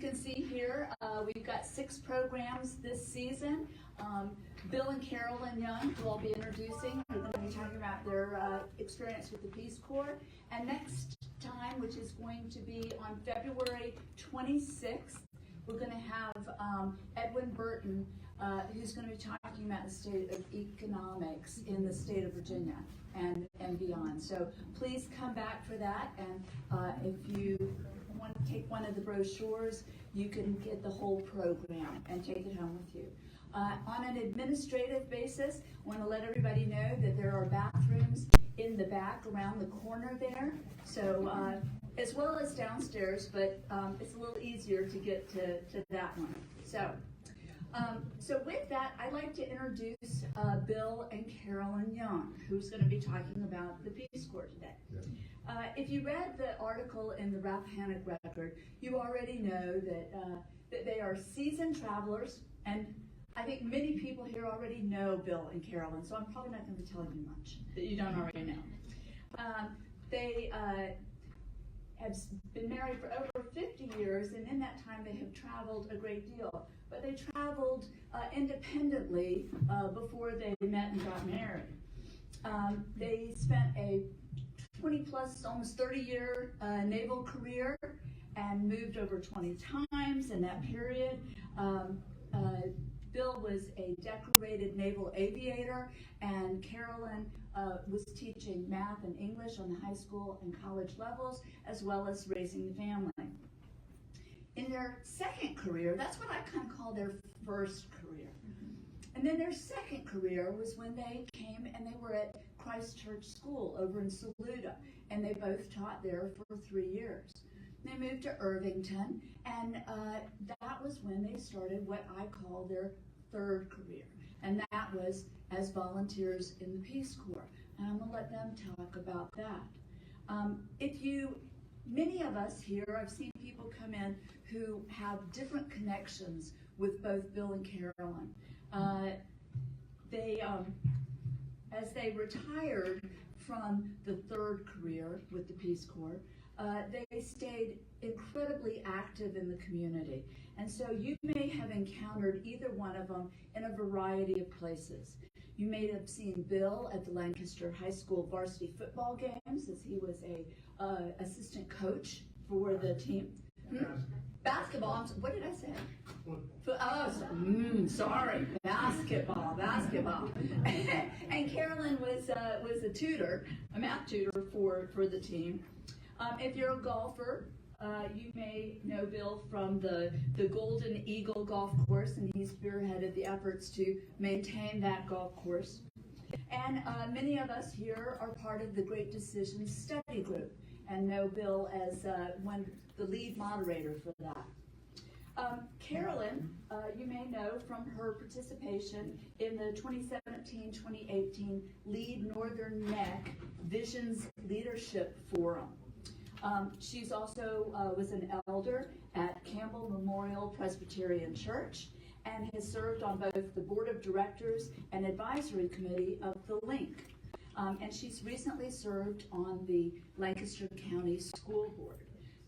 can see here, we've got 6 programs this season. Bill and Carolyn Young, who I'll be introducing, are going to be talking about their experience with the Peace Corps. And next time, which is going to be on February 26th, we're going to have Edwin Burton, who's going to be talking about the state of economics in the state of Virginia and beyond. So please come back for that, and if you want to take one of the brochures, you can get the whole program and take it home with you. On an administrative basis, I want to let everybody know that there are bathrooms in the back around the corner there, so as well as downstairs, but it's a little easier to get to that one. So with that, I'd like to introduce Bill and Carolyn Young, who's going to be talking about the Peace Corps today. Yeah. If you read the article in the Rappahannock Record, you already know that they are seasoned travelers, and I think many people here already know Bill and Carolyn, so I'm probably not going to be telling you much that you don't already know. They have been married for over 50 years, and in that time they have traveled a great deal. But they traveled independently before they met and got married. They spent a 20-plus, almost 30-year naval career and moved over 20 times in that period. Bill was a decorated naval aviator, and Carolyn was teaching math and English on the high school and college levels, as well as raising the family. In their second career, that's what I kind of call their first career. And then their second career was when they came and they were at Christ Church School over in Saluda, and they both taught there for 3 years. They moved to Irvington, and that was when they started what I call their third career, and that was as volunteers in the Peace Corps. And I'm going to let them talk about that. Many of us here, I've seen people come in who have different connections with both Bill and Carolyn. As they retired from the third career with the Peace Corps, they stayed incredibly active in the community. And so you may have encountered either one of them in a variety of places. You may have seen Bill at the Lancaster High School varsity football games, as he was a assistant coach for the team. Basketball. What did I say? Sorry. Basketball. And Carolyn was a tutor, a math tutor for the team. If you're a golfer, you may know Bill from the Golden Eagle Golf Course, and he spearheaded the efforts to maintain that golf course. And many of us here are part of the Great Decisions Study Group and know Bill as the lead moderator for that. Carolyn, you may know from her participation in the 2017-2018 Lead Northern Neck Visions Leadership Forum. She's also was an elder at Campbell Memorial Presbyterian Church and has served on both the Board of Directors and Advisory Committee of the Link. And she's recently served on the Lancaster County School Board.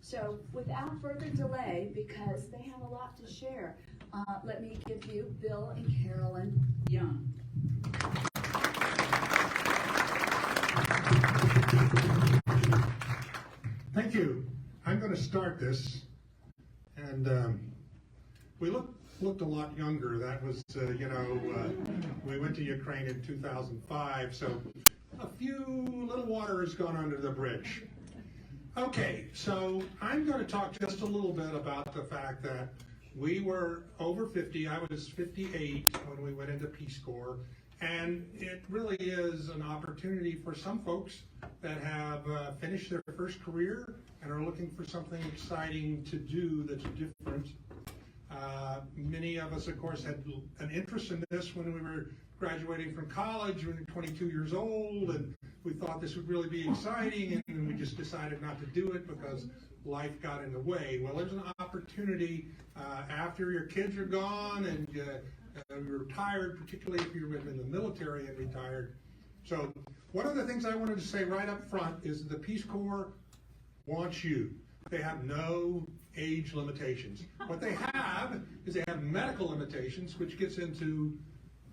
So without further delay, because they have a lot to share, let me give you Bill and Carolyn Young. Thank you. I'm going to start this, and we looked a lot younger. That was, we went to Ukraine in 2005, so a few little water has gone under the bridge. Okay, so I'm going to talk just a little bit about the fact that we were over 50. I was 58 when we went into Peace Corps, and it really is an opportunity for some folks that have finished their first career and are looking for something exciting to do that's different. Many of us, of course, had an interest in this when we were graduating from college. We were 22 years old, and we thought this would really be exciting, and we just decided not to do it because life got in the way. Well, there's an opportunity after your kids are gone and you're retired, particularly if you've been in the military and retired. So one of the things I wanted to say right up front is the Peace Corps wants you. They have no age limitations. What they have is they have medical limitations, which gets into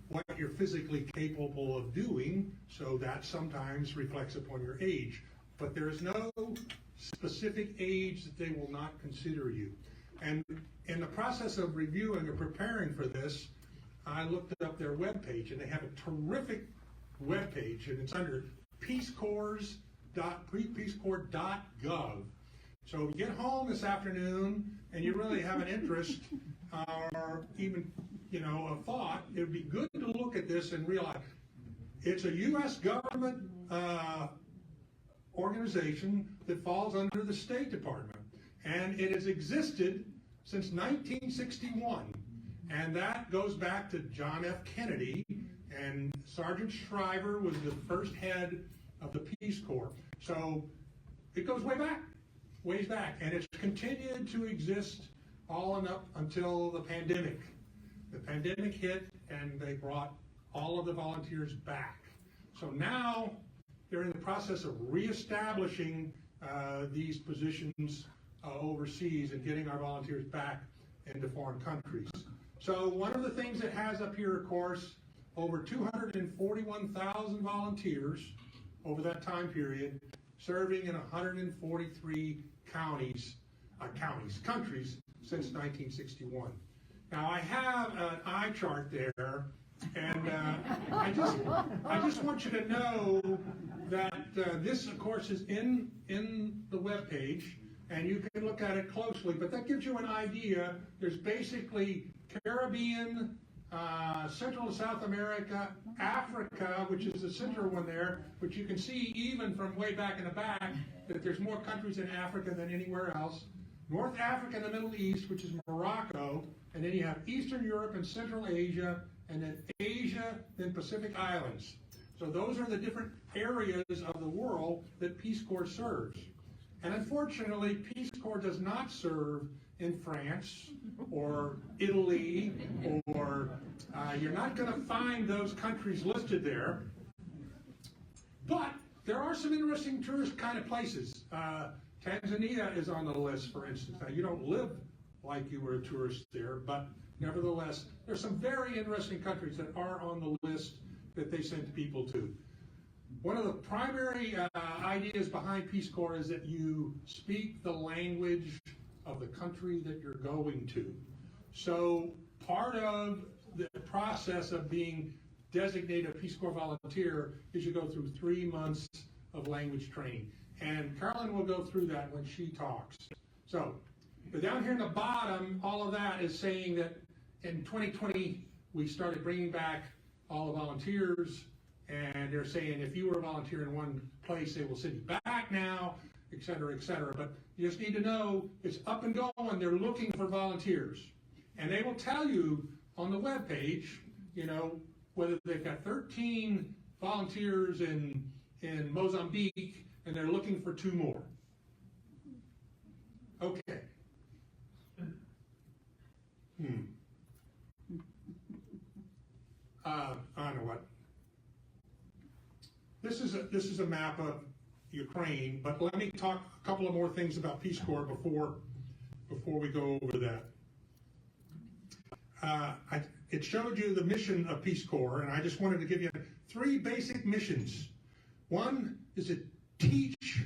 what you're physically capable of doing, so that sometimes reflects upon your age. But there is no specific age that they will not consider you. And in the process of reviewing or preparing for this, I looked up their webpage, and they have a terrific webpage, and it's under peacecorps.gov. So if you get home this afternoon and you really have an interest or even, a thought, it would be good to look at this and realize it's a U.S. government organization that falls under the State Department. And it has existed since 1961. And that goes back to John F. Kennedy, and Sergeant Shriver was the first head of the Peace Corps. So it goes ways back, and it's continued to exist all and up until the pandemic. The pandemic hit, and they brought all of the volunteers back. So now they're in the process of reestablishing these positions overseas and getting our volunteers back into foreign countries. So one of the things it has up here, of course, over 241,000 volunteers over that time period, serving in 143 countries since 1961. Now I have an eye chart there, and I just want you to know that this, of course, is in the webpage, and you can look at it closely. But that gives you an idea. There's basically Caribbean, Central and South America, Africa, which is the center one there, which you can see even from way back in the back that there's more countries in Africa than anywhere else. North Africa and the Middle East, which is Morocco, and then you have Eastern Europe and Central Asia, and then Asia, then Pacific Islands. So those are the different areas of the world that Peace Corps serves. And unfortunately, Peace Corps does not serve in France or Italy, or you're not going to find those countries listed there. But there are some interesting tourist kind of places. Tanzania is on the list, for instance. Now, you don't live like you were a tourist there, but nevertheless, there's some very interesting countries that are on the list that they send people to. One of the primary ideas behind Peace Corps is that you speak the language of the country that you're going to. So part of the process of being designated a Peace Corps volunteer is you go through 3 months of language training. And Carolyn will go through that when she talks. So, but down here in the bottom, all of that is saying that in 2020, we started bringing back all the volunteers, and they're saying if you were a volunteer in one place, they will send you back now, et cetera, et cetera. But you just need to know it's up and going. They're looking for volunteers. And they will tell you on the webpage, whether they've got 13 volunteers in Mozambique, and they're looking for 2 more. Okay. I know what. This is a map of Ukraine, but let me talk a couple of more things about Peace Corps before we go over that. It showed you the mission of Peace Corps, and I just wanted to give you 3 basic missions. One is to teach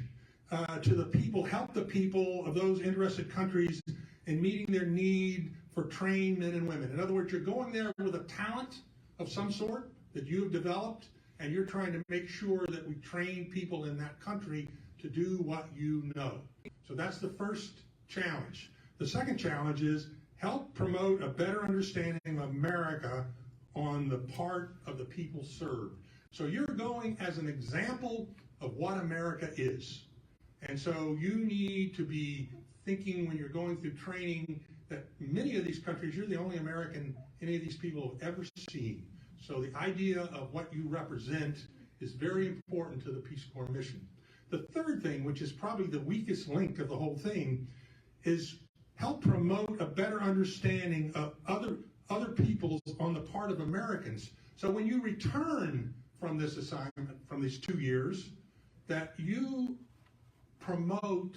to the people, help the people of those interested countries in meeting their need for trained men and women. In other words, you're going there with a talent of some sort that you have developed, and you're trying to make sure that we train people in that country to do what you know. So that's the first challenge. The second challenge is help promote a better understanding of America on the part of the people served. So you're going as an example of what America is. And so you need to be thinking when you're going through training that many of these countries, you're the only American any of these people have ever seen. So the idea of what you represent is very important to the Peace Corps mission. The third thing, which is probably the weakest link of the whole thing, is help promote a better understanding of other peoples on the part of Americans. So when you return from this assignment, from these 2 years, that you promote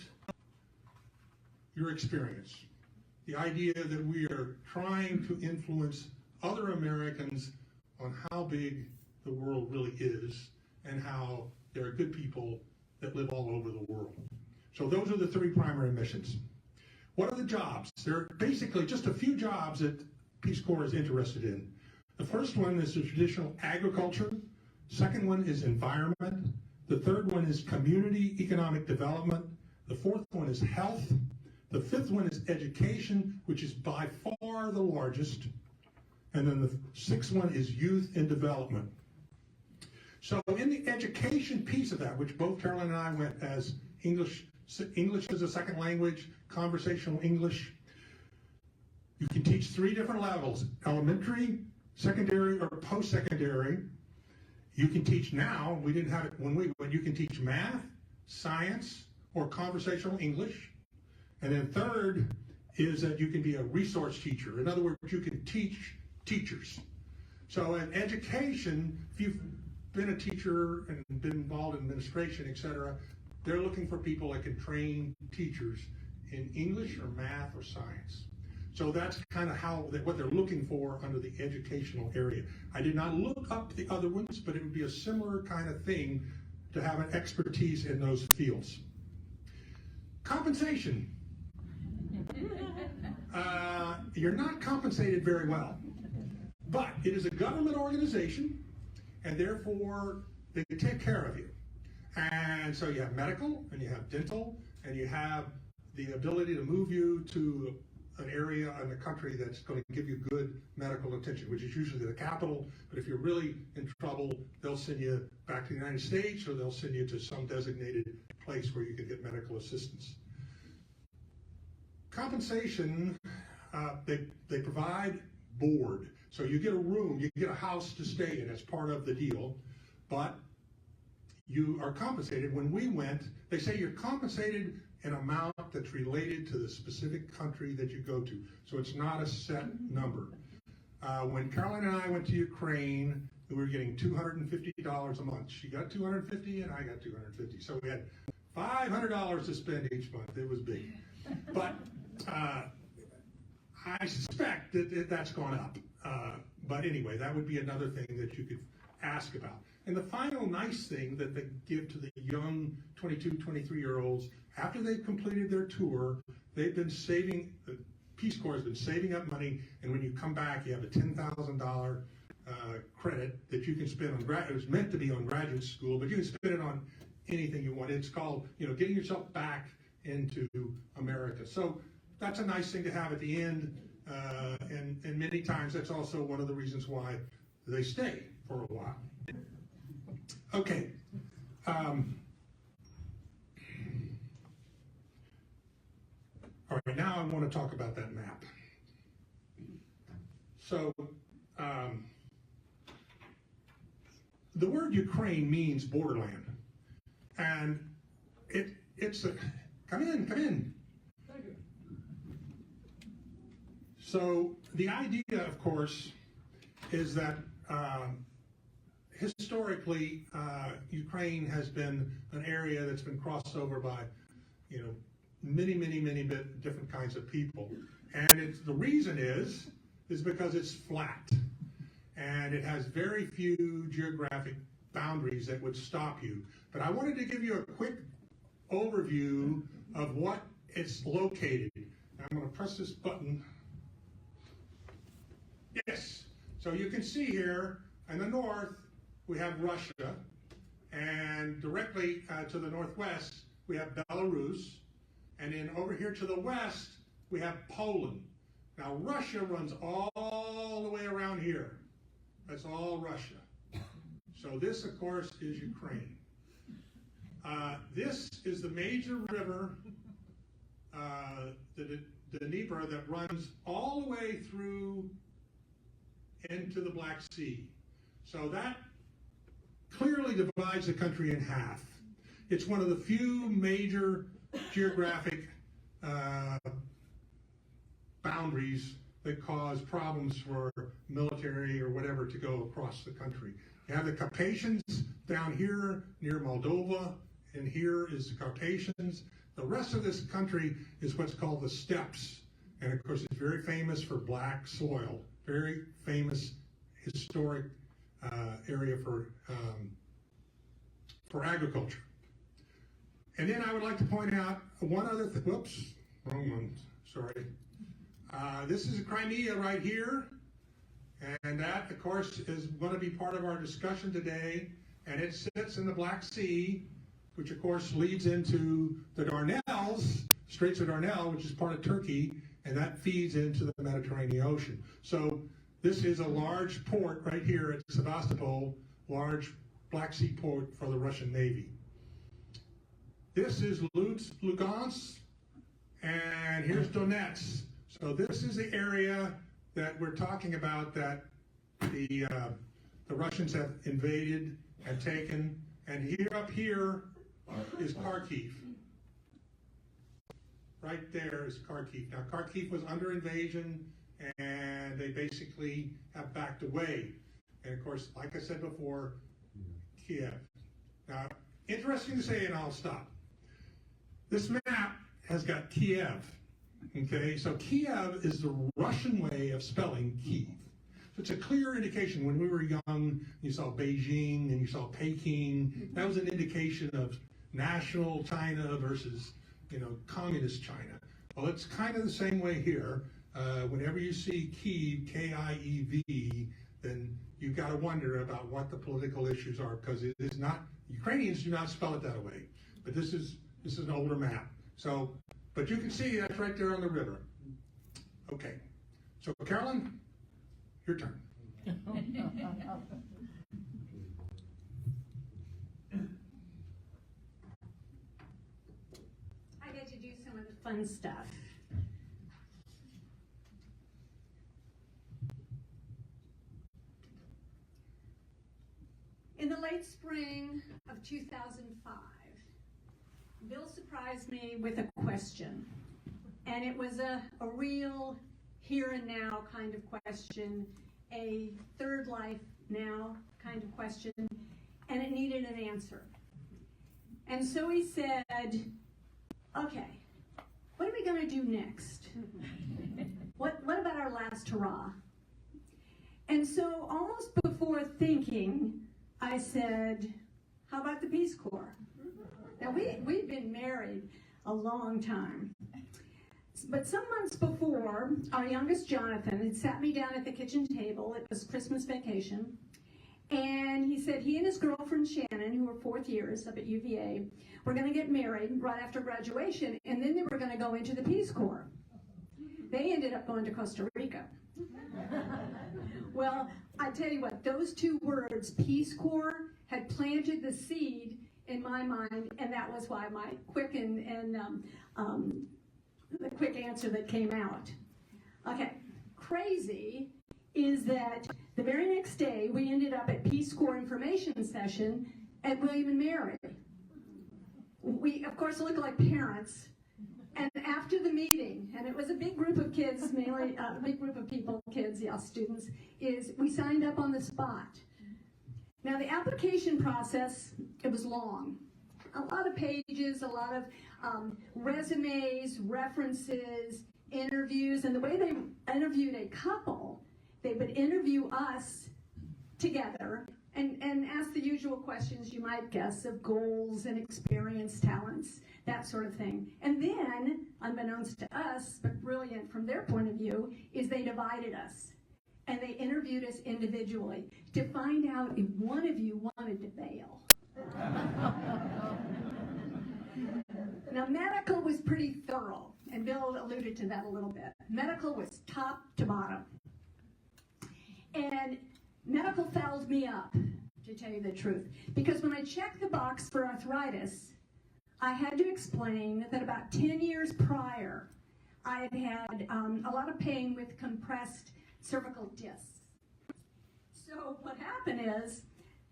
your experience. The idea that we are trying to influence other Americans on how big the world really is and how there are good people that live all over the world. So those are the three primary missions. What are the jobs? There are basically just a few jobs that Peace Corps is interested in. The first one is the traditional agriculture. Second one is environment. The third one is community economic development. The fourth one is health. The fifth one is education, which is by far the largest. And then the sixth one is youth and development. So in the education piece of that, which both Carolyn and I went as English as a second language, conversational English, you can teach three different levels: elementary, secondary, or post-secondary. You can teach now, we didn't have it when we went, you can teach math, science, or conversational English. And then third is that you can be a resource teacher. In other words, you can teach teachers. So in education, if you've been a teacher and been involved in administration, etc., they're looking for people that can train teachers in English or math or science. So that's kind of what they're looking for under the educational area. I did not look up the other ones, but it would be a similar kind of thing to have an expertise in those fields. Compensation. You're not compensated very well, but it is a government organization, and therefore they take care of you. And so you have medical, and you have dental, and you have the ability to move you to an area in the country that's going to give you good medical attention, which is usually the capital. But if you're really in trouble, they'll send you back to the United States, or they'll send you to some designated place where you can get medical assistance. Compensation, they provide board. So you get a room, you get a house to stay in as part of the deal, but you are compensated. When we went, they say you're compensated an amount that's related to the specific country that you go to. So it's not a set number. When Carolyn and I went to Ukraine, we were getting $250 a month. She got $250 and I got $250. So we had $500 to spend each month. It was big. But I suspect that that's gone up. But anyway, that would be another thing that you could ask about. And the final nice thing that they give to the young 22, 23-year-olds, after they've completed their tour, they've been saving, the Peace Corps has been saving up money, and when you come back, you have a $10,000 credit that you can spend on, it was meant to be on graduate school, but you can spend it on anything you want. It's called, getting yourself back into America. So that's a nice thing to have at the end, and many times that's also one of the reasons why they stay for a while. Okay. All right, now I want to talk about that map. So, the word Ukraine means borderland. And it's a, come in. So, the idea, of course, is that historically, Ukraine has been an area that's been crossed over by, many different kinds of people. And the reason is because it's flat. And it has very few geographic boundaries that would stop you. But I wanted to give you a quick overview of what it's located. I'm going to press this button. Yes. So you can see here in the north, we have Russia, and directly to the northwest, we have Belarus, and then over here to the west, we have Poland. Now, Russia runs all the way around here. That's all Russia. So this, of course, is Ukraine. This is the major river, the Dnieper, that runs all the way through into the Black Sea. So that clearly divides the country in half. It's one of the few major geographic boundaries that cause problems for military or whatever to go across the country. You have the Carpathians down here near Moldova, and here is the Carpathians. The rest of this country is what's called the steppes. And of course, it's very famous for black soil, very famous historic area for agriculture. And then I would like to point out one other thing. Whoops, wrong one, sorry. This is Crimea right here. And that, of course, is going to be part of our discussion today. And it sits in the Black Sea, which of course leads into the Dardanelles, Straits of Dardanelles, which is part of Turkey, and that feeds into the Mediterranean Ocean. So this is a large port right here at Sevastopol, large Black Sea port for the Russian Navy. This is Lugansk, and here's Donetsk. So this is the area that we're talking about that the Russians have invaded and taken. And here up here is Kharkiv. Right there is Kharkiv. Now Kharkiv was under invasion and they basically have backed away. And of course, like I said before, Kiev. Now, interesting to say, and I'll stop. This map has got Kiev. Okay, so Kiev is the Russian way of spelling Kiev. So it's a clear indication. When we were young, you saw Beijing and you saw Peking. That was an indication of national China versus, communist China. Well, it's kind of the same way here. Whenever you see Kiev, K-I-E-V, then you've got to wonder about what the political issues are, because it is not, Ukrainians do not spell it that way. But this is an older map. So, but you can see that's right there on the river. Okay. So, Carolyn, your turn. I get to do some of the fun stuff. In the late spring of 2005, Bill surprised me with a question. And it was a real here and now kind of question, a third life now kind of question, and it needed an answer. And so he said, okay, what are we going to do next? What about our last hurrah? And so almost before thinking, I said, how about the Peace Corps? Now, we've been married a long time. But some months before, our youngest Jonathan had sat me down at the kitchen table. It was Christmas vacation. And he said he and his girlfriend Shannon, who were fourth years up at UVA, were going to get married right after graduation, and then they were going to go into the Peace Corps. They ended up going to Costa Rica. Well, I tell you what, those two words, Peace Corps, had planted the seed in my mind, and that was why my quick the quick answer that came out. Okay, crazy is that the very next day we ended up at Peace Corps information session at William and Mary. We, of course, look like parents. And after the meeting, and it was a big group of kids, mainly a big group of people, kids, yeah, students, is we signed up on the spot. Now the application process, it was long. A lot of pages, a lot of resumes, references, interviews, and the way they interviewed a couple, they would interview us together and ask the usual questions you might guess of goals and experience, talents, that sort of thing. And then, unbeknownst to us, but brilliant from their point of view, is they divided us. And they interviewed us individually to find out if one of you wanted to bail. Now, medical was pretty thorough, and Bill alluded to that a little bit. Medical was top to bottom. And medical fouled me up, to tell you the truth, because when I checked the box for arthritis, I had to explain that about 10 years prior, I had had a lot of pain with compressed cervical discs. So what happened is,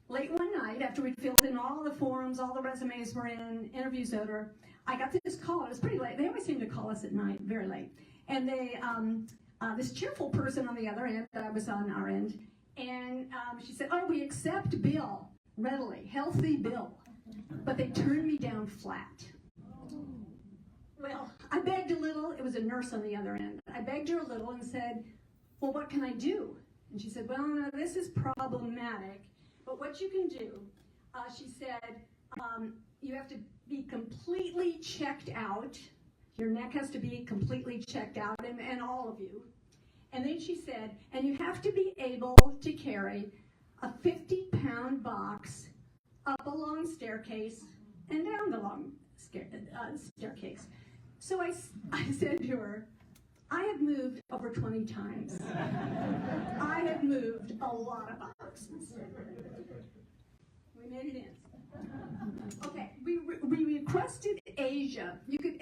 late one night, after we'd filled in all the forms, all the resumes were in, interviews over, I got this call. It was pretty late. They always seem to call us at night, very late. And they, this cheerful person on the other end, I was on our end, and she said, oh, we accept Bill readily, healthy Bill. But they turned me down flat. Well, I begged a little. It was a nurse on the other end. I begged her a little and said, well, what can I do? And she said, well, no, this is problematic, but what you can do, she said, you have to be completely checked out. Your neck has to be completely checked out, and all of you. And then she said, and you have to be able to carry a 50-pound box up a long staircase and down the long staircase. So I said to her, I have moved over 20 times. I have moved a lot of boxes. We made it in. Okay, we requested Asia. You could.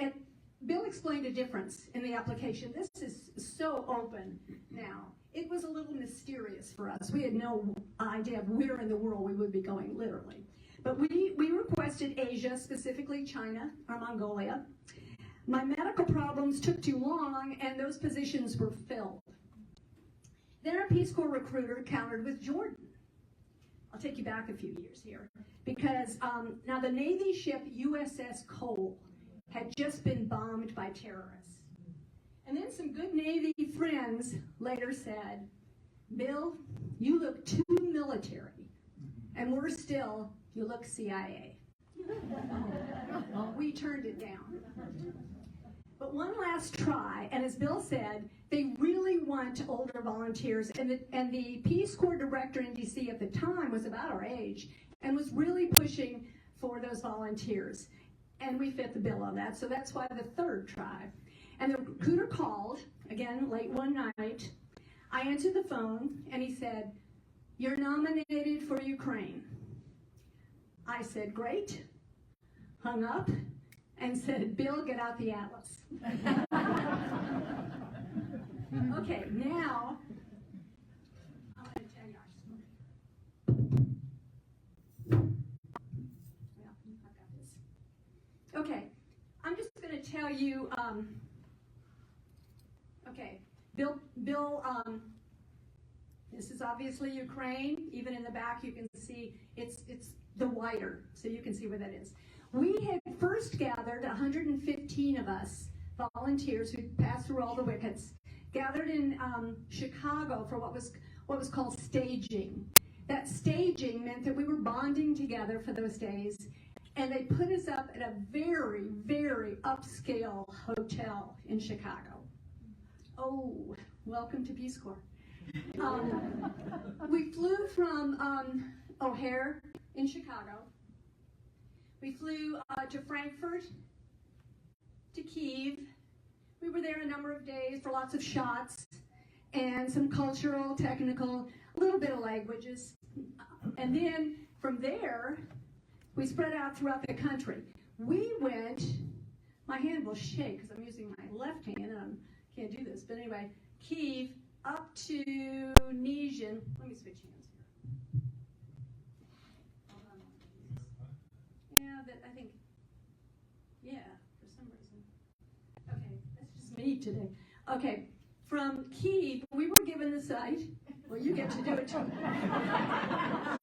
Bill explained a difference in the application. This is so open now. It was a little mysterious for us. We had no idea of where in the world we would be going, literally. But we requested Asia, specifically China or Mongolia. My medical problems took too long, and those positions were filled. Then our Peace Corps recruiter countered with Jordan. I'll take you back a few years here, because now the Navy ship USS Cole had just been bombed by terrorists. And then some good Navy friends later said, Bill, you look too military. And worse still, you look CIA. We turned it down. But one last try, and as Bill said, they really want older volunteers, and the Peace Corps director in DC at the time was about our age, and was really pushing for those volunteers. And we fit the bill on that, so that's why the third try. And the recruiter called, again, late one night. I answered the phone, and he said, you're nominated for Ukraine. I said, great, hung up, and said, Bill, get out the atlas. Okay, now, I'm going to tell you our story. Well, I've got this. Okay, I'm just going to tell you, okay, Bill, this is obviously Ukraine. Even in the back, you can see it's the wider, so you can see where that is. We had first gathered 115 of us, volunteers who passed through all the wickets, gathered in Chicago for what was called staging. That staging meant that we were bonding together for those days, and they put us up at a very, very upscale hotel in Chicago. Oh, welcome to Peace Corps. We flew from O'Hare in Chicago. We flew to Frankfurt, to Kyiv. We were there a number of days for lots of shots and some cultural, technical, a little bit of languages. And then from there, we spread out throughout the country. We went, my hand will shake because I'm using my left hand and I can't do this, but anyway, Kyiv up to Nizhyn. Let me switch hands here. Hold on. Yeah, I think, yeah, for some reason. Okay, that's just me today. Okay, from Kyiv, we were given the site. Well, you get to do it too.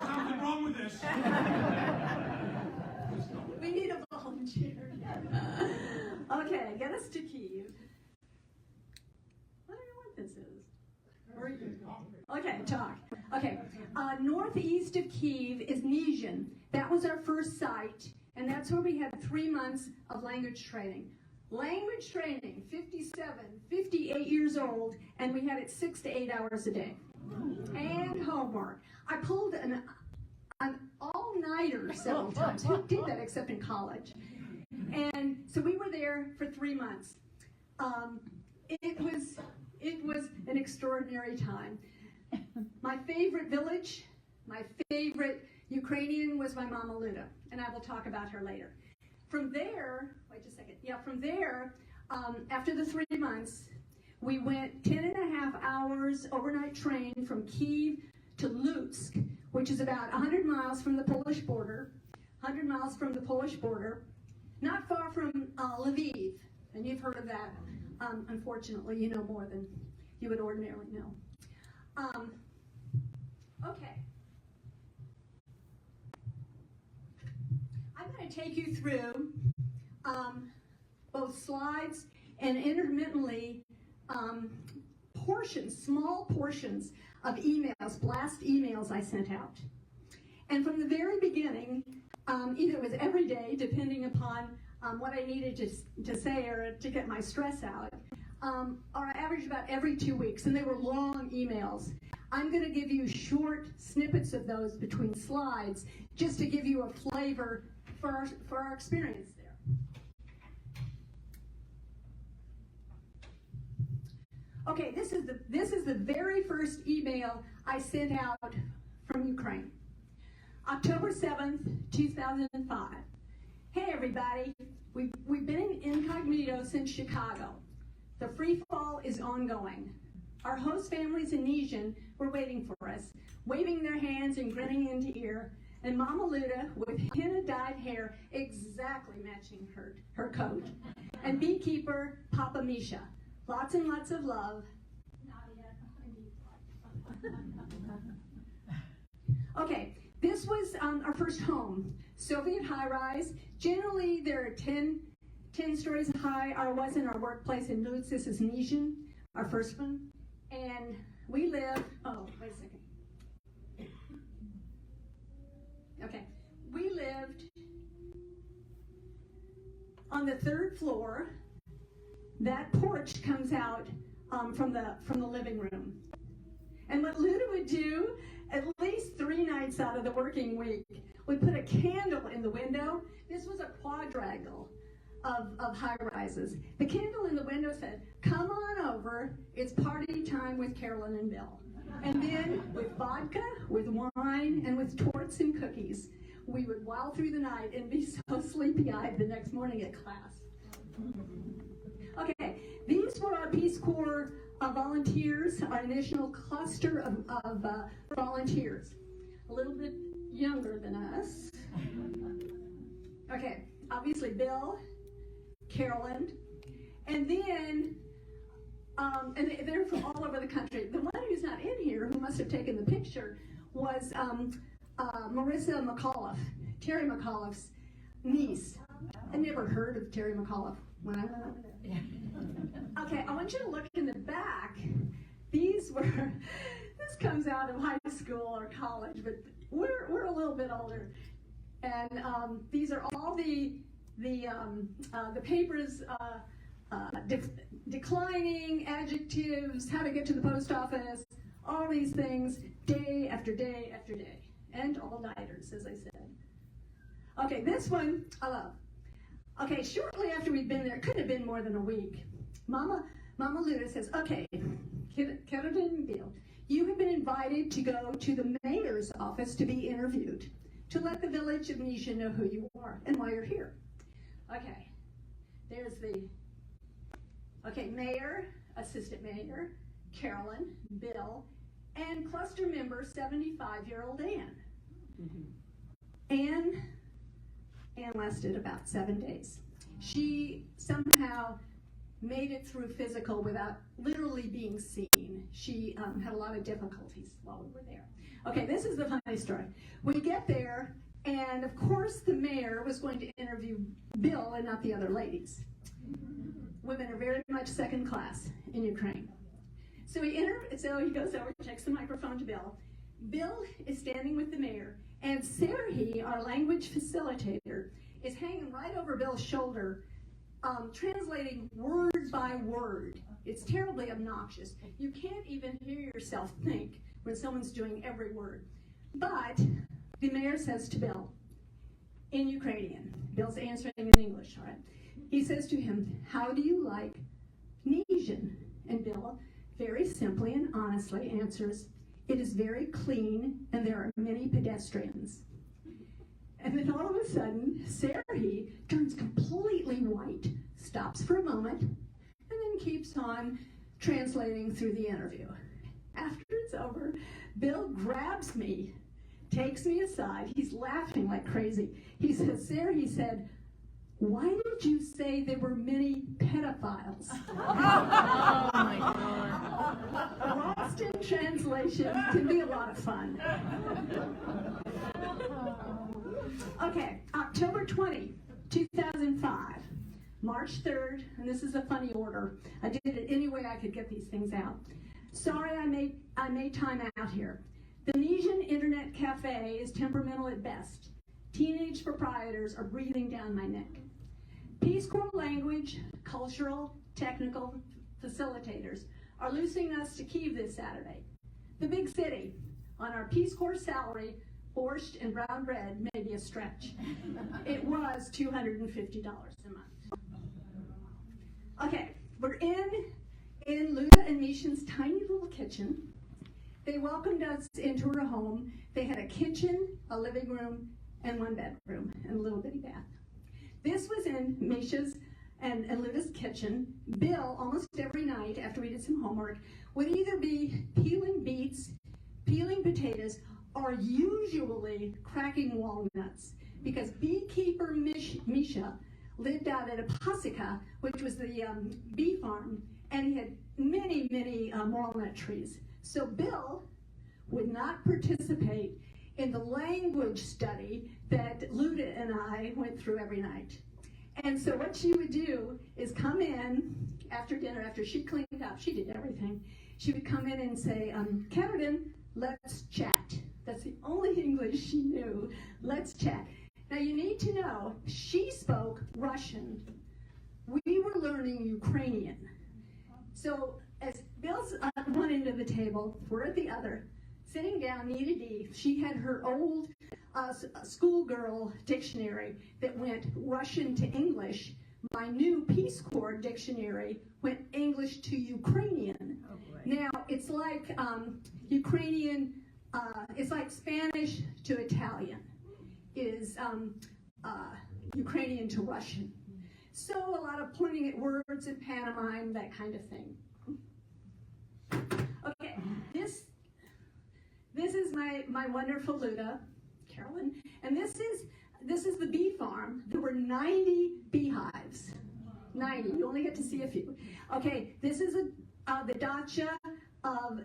Something wrong with this. We need a volunteer. Okay, get us to Kyiv. I don't know what this is. Okay, talk. Okay, northeast of Kyiv is Nizhyn. That was our first site, and that's where we had 3 months of language training. Language training, 57, 58 years old, and we had it 6 to 8 hours a day. And homework. I pulled an all-nighter several times. Who did that except in college? And so we were there for 3 months. It was an extraordinary time. My favorite village, my favorite Ukrainian was my mama Luda, and I will talk about her later. From there, wait just a second. Yeah, from there, after the 3 months, we went 10.5 hours overnight train from Kyiv to Lutsk, which is about 100 miles from the Polish border, 100 miles from the Polish border, not far from Lviv, and you've heard of that. Unfortunately, you know more than you would ordinarily know. Okay. I'm going to take you through both slides and intermittently small portions of emails, blast emails I sent out. And from the very beginning, either it was every day, depending upon what I needed to say or to get my stress out, or I averaged about every 2 weeks, and they were long emails. I'm going to give you short snippets of those between slides, just to give you a flavor for our experience there. Okay, this is the very first email I sent out from Ukraine. October 7th, 2005. Hey everybody, we've been incognito since Chicago. The free fall is ongoing. Our host families in Nijin were waiting for us, waving their hands and grinning into ear, and Mama Luda with henna-dyed hair exactly matching her coat, and beekeeper Papa Misha. Lots and lots of love. Okay, this was our first home. Soviet high-rise. Generally, there are 10 stories high. Or was in our workplace in Lutz. This is Nijin, our first one. And we live, oh, wait a second. Okay, we lived on the 3rd floor. That porch comes out from the living room. And what Luda would do, at least 3 nights out of the working week, would put a candle in the window. This was a quadrangle of high-rises. The candle in the window said, "Come on over, it's party time with Carolyn and Bill." And then with vodka, with wine, and with torts and cookies, we would while through the night and be so sleepy-eyed the next morning at class. Okay, these were our Peace Corps volunteers, our initial cluster of volunteers. A little bit younger than us. Okay, obviously Bill, Carolyn, and then, and they're from all over the country. The one who's not in here, who must have taken the picture, was Marissa McAuliffe, Terry McAuliffe's niece. I never heard of Terry McAuliffe when I went over there. Okay, I want you to look in the back. This comes out of high school or college, but we're a little bit older. And these are all the papers, declining, adjectives, how to get to the post office, all these things, day after day after day. And all-nighters, as I said. Okay, this one I love. Okay, shortly after we'd been there, it couldn't have been more than a week, Mama Luda says, okay, Carolyn and Bill, you have been invited to go to the mayor's office to be interviewed, to let the village of Nijin know who you are and why you're here. Okay, there's mayor, assistant mayor, Carolyn, Bill, and cluster member 75-year-old Ann. Mm-hmm. Ann lasted about 7 days. She somehow made it through physical without literally being seen. She had a lot of difficulties while we were there. Okay, this is the funny story. We get there, and of course the mayor was going to interview Bill and not the other ladies. Women are very much second class in Ukraine. So he goes over, checks the microphone to Bill. Bill is standing with the mayor, and Serhi, our language facilitator, is hanging right over Bill's shoulder, translating word by word. It's terribly obnoxious. You can't even hear yourself think when someone's doing every word. But the mayor says to Bill, in Ukrainian, Bill's answering in English, all right? He says to him, how do you like Nijin? And Bill very simply and honestly answers, it is very clean and there are many pedestrians. And then all of a sudden, Serhi turns completely white, stops for a moment, and then keeps on translating through the interview. After it's over, Bill grabs me, takes me aside. He's laughing like crazy. He says, Serhi said, why did you say there were many pedophiles? Oh my God. Lost in translation can be a lot of fun. Okay, October 20, 2005. March 3rd, and this is a funny order. I did it any way I could get these things out. Sorry I made time out here. The Nesian Internet Cafe is temperamental at best. Teenage proprietors are breathing down my neck. Peace Corps language, cultural, technical facilitators are losing us to Kyiv this Saturday. The big city, on our Peace Corps salary, borscht and brown bread may be a stretch. It was $250 a month. Okay, we're in Luda and Mishan's tiny little kitchen. They welcomed us into her home. They had a kitchen, a living room, and one bedroom, and a little bitty bath. This was in Misha's and Luda's kitchen. Bill, almost every night after we did some homework, would either be peeling beets, peeling potatoes, or usually cracking walnuts, because beekeeper Misha lived out at Apasica, which was the bee farm, and he had many, many walnut trees. So Bill would not participate in the language study that Luda and I went through every night. And so what she would do is come in after dinner, after she cleaned up, she did everything. She would come in and say, Carolyn, let's chat. That's the only English she knew. Let's chat. Now you need to know, she spoke Russian. We were learning Ukrainian. So as Bill's at one end of the table, we're at the other, sitting down, knee to knee. She had her old schoolgirl dictionary that went Russian to English. My new Peace Corps dictionary went English to Ukrainian. Oh, now, it's like Ukrainian, it's like Spanish to Italian, is Ukrainian to Russian. So a lot of pointing at words and pantomime, that kind of thing. Okay, this is my wonderful Luda, Carolyn, and this is the bee farm. There were 90 beehives. 90. You only get to see a few. Okay, this is the dacha of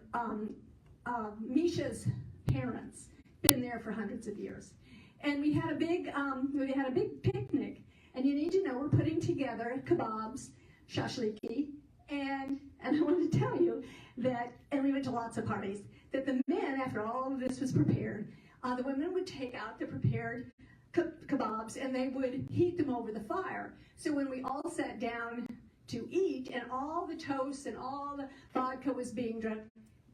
Misha's parents. Been there for hundreds of years, and we had a big picnic. And you need to know we're putting together kebabs, shashliki, and I want to tell you that, and we went to lots of parties, that the men, after all of this was prepared, the women would take out the prepared kebabs and they would heat them over the fire. So when we all sat down to eat and all the toast and all the vodka was being drunk,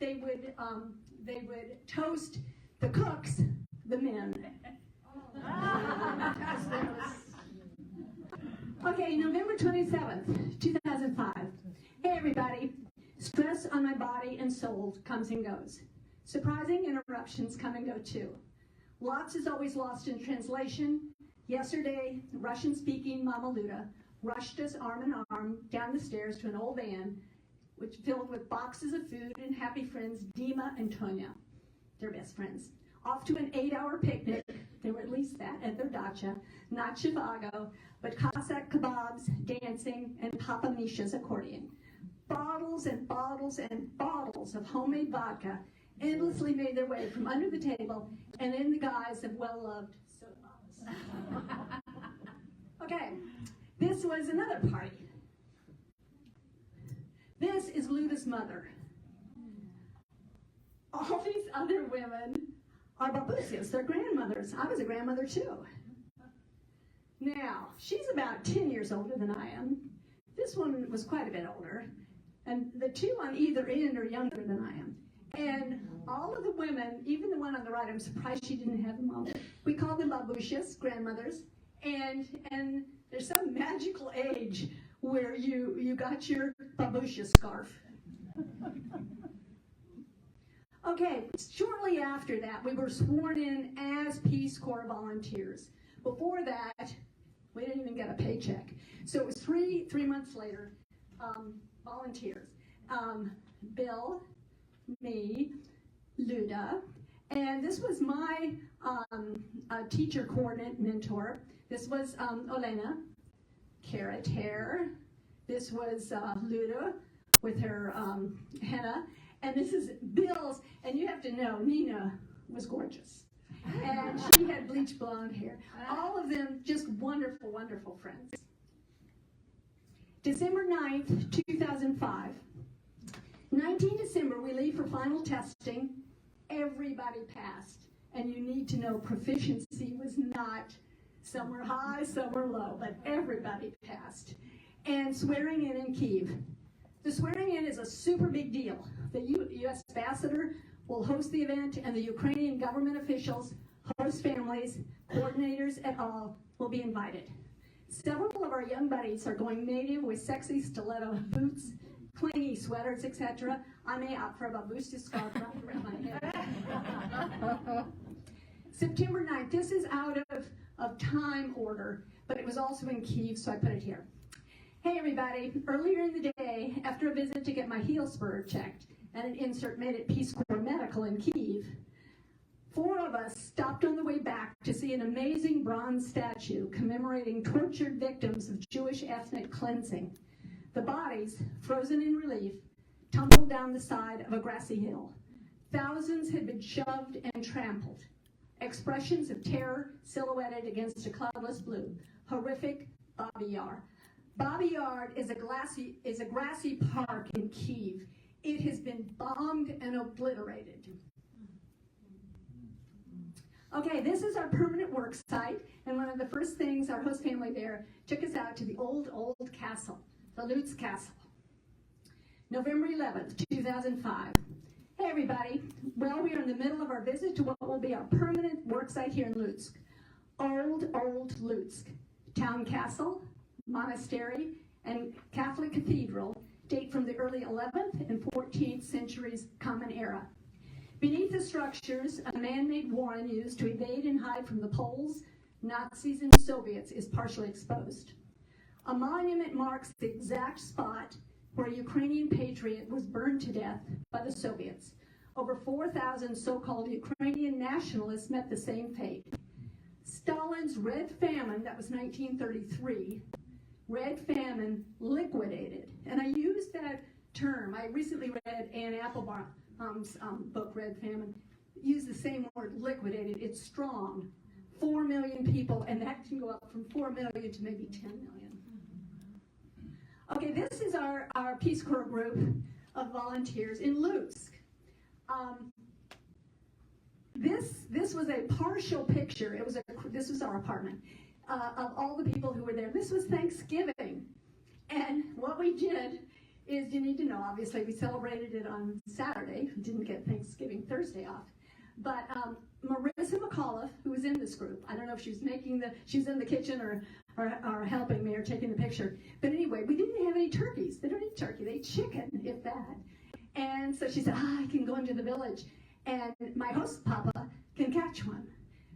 they would toast the cooks, the men. Okay, November 27th, 2005. Hey everybody, stress on my body and soul comes and goes. Surprising interruptions come and go too. Lots is always lost in translation. Yesterday, Russian-speaking Mama Luda rushed us arm in arm down the stairs to an old van, which filled with boxes of food and happy friends Dima and Tonya, their best friends. Off to an 8-hour picnic, they were at least that, at their dacha, not Chivago, but Cossack kebabs, dancing, and Papa Misha's accordion. Bottles and bottles and bottles of homemade vodka endlessly made their way from under the table and in the guise of well-loved soda bottles. Okay, this was another party. This is Luda's mother. All these other women are babusias, they're grandmothers. I was a grandmother too. Now, she's about 10 years older than I am. This one was quite a bit older. And the two on either end are younger than I am. And all of the women, even the one on the right, I'm surprised she didn't have them all. We call them babushas, grandmothers. And there's some magical age where you got your babusha scarf. Okay, shortly after that, we were sworn in as Peace Corps volunteers. Before that, we didn't even get a paycheck. So it was three months later, volunteers. Bill, me, Luda, and this was my teacher coordinate mentor. This was Olena, Carrot Hair. This was Luda with her henna. And this is Bill's, and you have to know, Nina was gorgeous. And she had bleach blonde hair. All of them just wonderful, wonderful friends. December 9th, 2005. 19 December, we leave for final testing. Everybody passed. And you need to know proficiency was not some were high, some were low, but everybody passed. And swearing in Kyiv. The swearing in is a super big deal. The U.S. ambassador will host the event, and the Ukrainian government officials, host families, coordinators, et al. Will be invited. Several of our young buddies are going native with sexy stiletto boots, clingy sweaters, etc. I may opt for a babushka scarf wrapped around my head. September 9th, this is out of time order, but it was also in Kyiv, so I put it here. Hey everybody, earlier in the day, after a visit to get my heel spur checked and an insert made at Peace Corps Medical in Kyiv, 4 of us stopped on the way back to see an amazing bronze statue commemorating tortured victims of Jewish ethnic cleansing. The bodies, frozen in relief, tumbled down the side of a grassy hill. Thousands had been shoved and trampled. Expressions of terror silhouetted against a cloudless blue. Horrific Babi Yar. Babi Yar is a grassy park in Kyiv. It has been bombed and obliterated. Okay, this is our permanent work site, and one of the first things our host family there took us out to the old castle, the Lutz Castle. November 11th, 2005. Hey everybody, well, we are in the middle of our visit to what will be our permanent work site here in Lutsk. Old Lutsk. Town castle, monastery, and Catholic cathedral date from the early 11th and 14th centuries Common Era. Beneath the structures, a man-made warren used to evade and hide from the Poles, Nazis, and Soviets is partially exposed. A monument marks the exact spot where a Ukrainian patriot was burned to death by the Soviets. Over 4,000 so-called Ukrainian nationalists met the same fate. Stalin's Red Famine, that was 1933, Red Famine liquidated. And I used that term. I recently read Anne Applebaum's book, Red Famine, used the same word, liquidated. It's strong. 4 million people, and that can go up from 4 million to maybe 10 million. Okay, this is our Peace Corps group of volunteers in Lutsk. This was a partial picture. This was our apartment of all the people who were there. This was Thanksgiving, and what we did is, you need to know, obviously we celebrated it on Saturday. We didn't get Thanksgiving Thursday off, but Marissa McAuliffe, who was in this group, I don't know if she was she was in the kitchen or helping me or taking the picture. But anyway, we didn't have any turkeys. They don't eat turkey. They eat chicken, if that. And so she said, I can go into the village, and my host papa can catch one.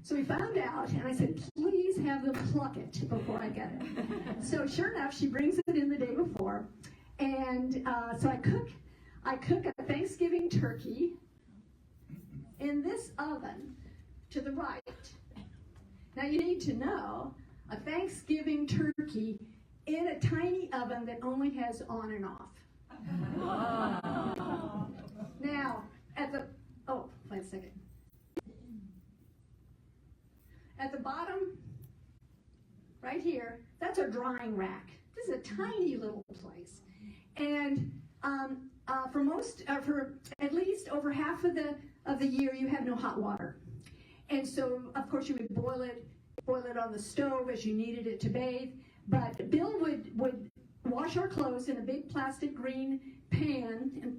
So we found out, and I said, please have them pluck it before I get it. So sure enough, she brings it in the day before. And so I cook a Thanksgiving turkey in this oven to the right. Now you need to know, a Thanksgiving turkey in a tiny oven that only has on and off. Now, wait a second. At the bottom, right here, that's a drying rack. This is a tiny little place. And for at least over half of the year, you have no hot water. And so, of course, you would boil it on the stove as you needed it to bathe. But Bill would wash our clothes in a big plastic green pan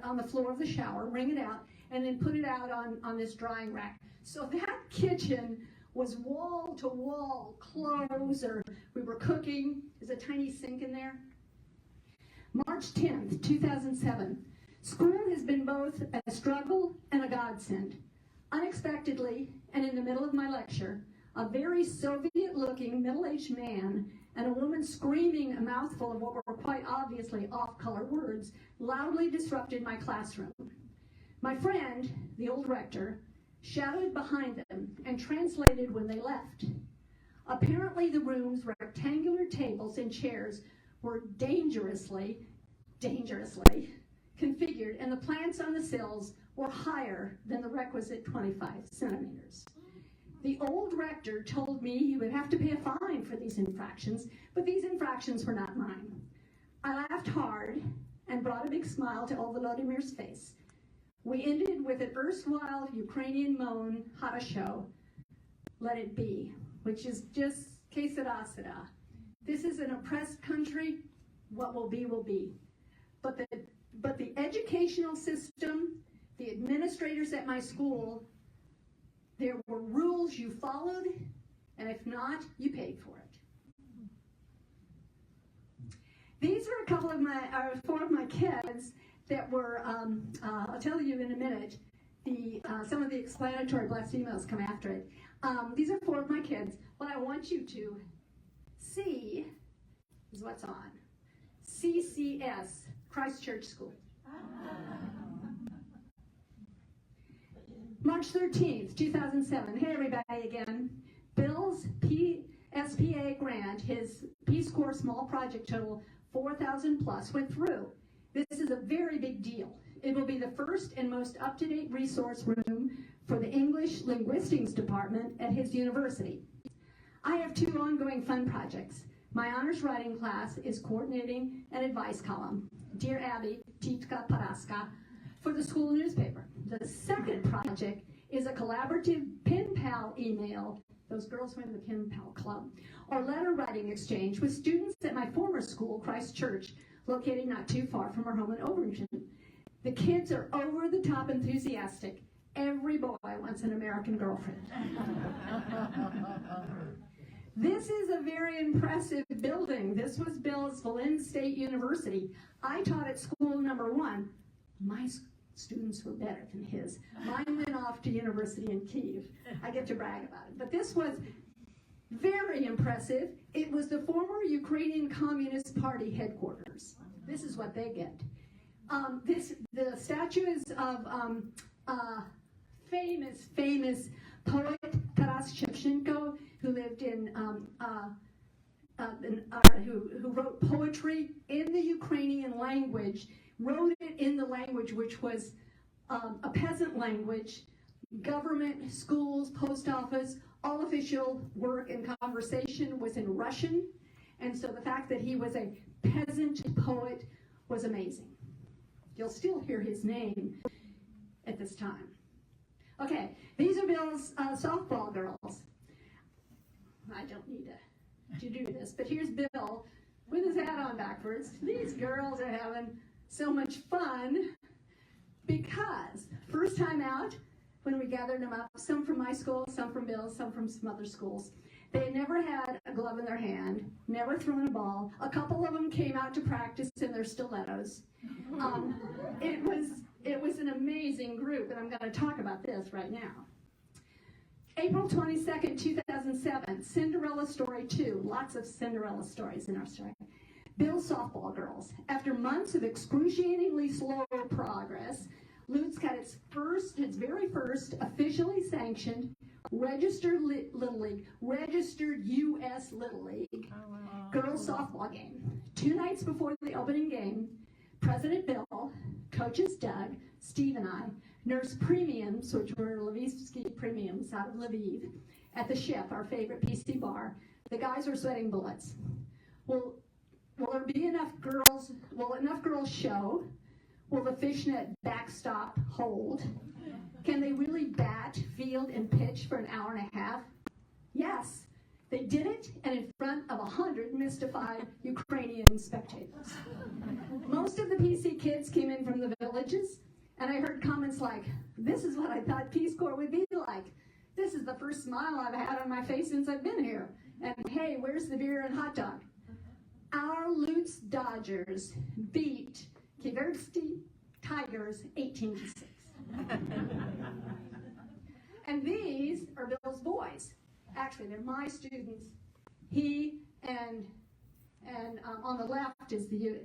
on the floor of the shower, wring it out, and then put it out on this drying rack. So that kitchen was wall to wall clothes, or we were cooking. There's a tiny sink in there. March 10th, 2007. School has been both a struggle and a godsend. Unexpectedly, and in the middle of my lecture, a very Soviet-looking middle-aged man and a woman screaming a mouthful of what were quite obviously off-color words loudly disrupted my classroom. My friend, the old rector, shouted behind them and translated when they left. Apparently the room's rectangular tables and chairs were dangerously configured, and the plants on the sills were higher than the requisite 25 centimeters. The old rector told me he would have to pay a fine for these infractions, but these infractions were not mine. I laughed hard and brought a big smile to old Volodymyr's face. We ended with an erstwhile Ukrainian moan, Harasho, let it be, which is just que sera, sera. This is an oppressed country. What will be, will be. But the educational system, the administrators at my school, there were rules you followed, and if not, you paid for it. These are a couple of four of my kids that were, I'll tell you in a minute, some of the explanatory blessed emails come after it. These are four of my kids. What I want you to see is what's on. CCS, Christ Church School. March 13th, 2007. Hey, everybody again. Bill's PSPA grant, his Peace Corps small project total, 4,000 plus, went through. This is a very big deal. It will be the first and most up-to-date resource room for the English Linguistics Department at his university. I have two ongoing fun projects. My honors writing class is coordinating an advice column, Dear Abby, Titka Paraska, for the school newspaper. The second project is a collaborative pen pal email, those girls were in the pen pal club, or letter writing exchange with students at my former school, Christ Church, located not too far from our home in Overington. The kids are over the top enthusiastic. Every boy wants an American girlfriend. This is a very impressive building. This was Bill's Volyn State University. I taught at school number 1. My students were better than his. Mine went off to university in Kyiv. I get to brag about it. But this was very impressive. It was the former Ukrainian Communist Party headquarters. This is what they get. The statue is of famous poet Taras Shevchenko, who lived who wrote poetry in the Ukrainian language, wrote it in the language which was a peasant language. Government, schools, post office, all official work and conversation was in Russian, and so the fact that he was a peasant poet was amazing. You'll still hear his name at this time. Okay, these are Bill's softball girls. I don't need to do this, but here's Bill with his hat on backwards. These girls are having so much fun because first time out, when we gathered them up, some from my school, some from Bill's, some from some other schools, they had never had a glove in their hand, never thrown a ball. A couple of them came out to practice in their stilettos. It was an amazing group, and I'm going to talk about this right now. April 22nd, 2007, Cinderella Story 2. Lots of Cinderella stories in our story. Bill's softball girls. After months of excruciatingly slow progress, Lutz got its very first officially sanctioned, registered Little League, registered U.S. Little League girls softball game. 2 nights before the opening game, President Bill, coaches Doug, Steve, and I nursed premiums, which were Lvivsky premiums out of Lviv, at the Ship, our favorite PC bar. The guys were sweating bullets. Will there be enough girls? Will enough girls show? Will the fishnet backstop hold? Can they really bat, field, and pitch for an hour and a half? Yes, they did it, and in front of 100 mystified Ukrainian spectators. Most of the PC kids came in from the villages, and I heard comments like, "This is what I thought Peace Corps would be like. This is the first smile I've had on my face since I've been here. And hey, where's the beer and hot dog?" Our Lutz Dodgers beat Kievsky Tigers 18-6. And these are Bill's boys. Actually, they're my students. He and on the left is the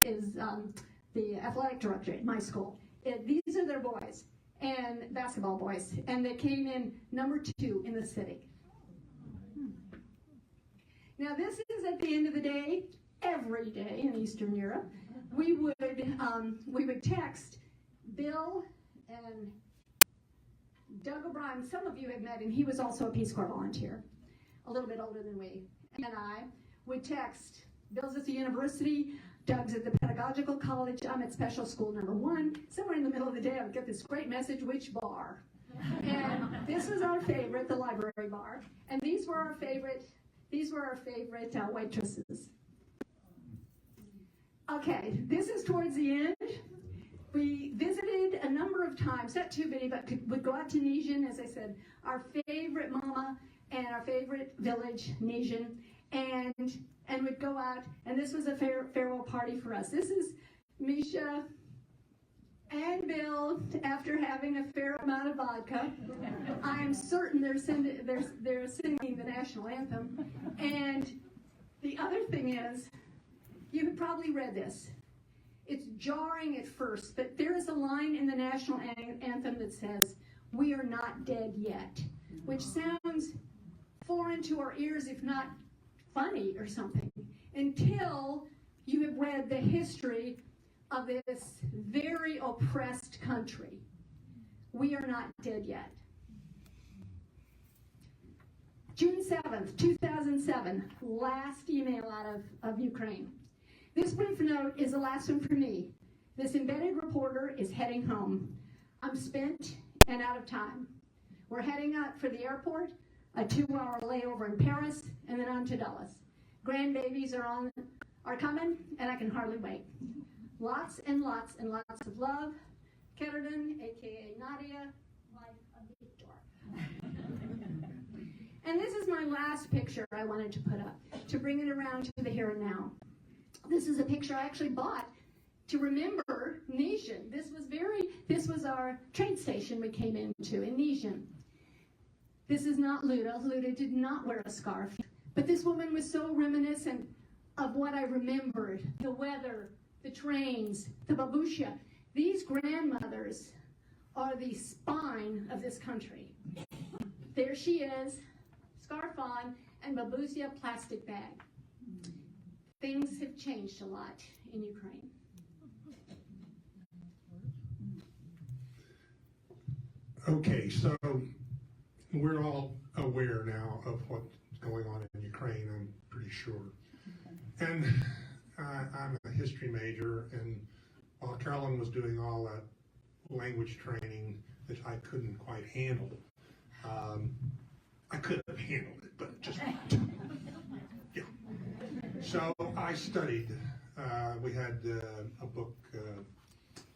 athletic director at my school. These are their boys and basketball boys, and they came in number 2 in the city. Now this is at the end of the day. Every day in Eastern Europe, we would text Bill and Doug O'Brien. Some of you have met him. He was also a Peace Corps volunteer, a little bit older than we. And I would text. Bill's at the university. Doug's at the Pedagogical College. I'm at Special School number 1. Somewhere in the middle of the day, I would get this great message, which bar? And this was our favorite, the library bar. And these were our favorite waitresses. Okay, this is towards the end. We visited a number of times, not too many, but would go out to Nijin, as I said, our favorite mama and our favorite village, Nijin, and would go out, and this was a farewell party for us. This is Misha and Bill, after having a fair amount of vodka. I am certain they're singing the national anthem. And the other thing is, you have probably read this. It's jarring at first, but there is a line in the national anthem that says, "We are not dead yet," which sounds foreign to our ears, if not funny or something, until you have read the history of this very oppressed country. We are not dead yet. June 7th, 2007, last email out of Ukraine. This brief note is the last one for me. This embedded reporter is heading home. I'm spent and out of time. We're heading out for the airport, a 2-hour layover in Paris, and then on to Dulles. Grandbabies are coming, and I can hardly wait. Lots and lots and lots of love. Carolyn, aka Nadia, wife of Victor. And this is my last picture I wanted to put up, to bring it around to the here and now. This is a picture I actually bought to remember Nijin. This was our train station we came into in Nijin. This is not Luda. Luda did not wear a scarf. But this woman was so reminiscent of what I remembered. The weather, the trains, the babusha. These grandmothers are the spine of this country. There she is, scarf on, and babushka plastic bag. Things have changed a lot in Ukraine. Okay, so we're all aware now of what's going on in Ukraine, I'm pretty sure. And I'm a history major, and while Carolyn was doing all that language training that I couldn't quite handle, I could have handled it, but just, yeah. So I studied. We had a book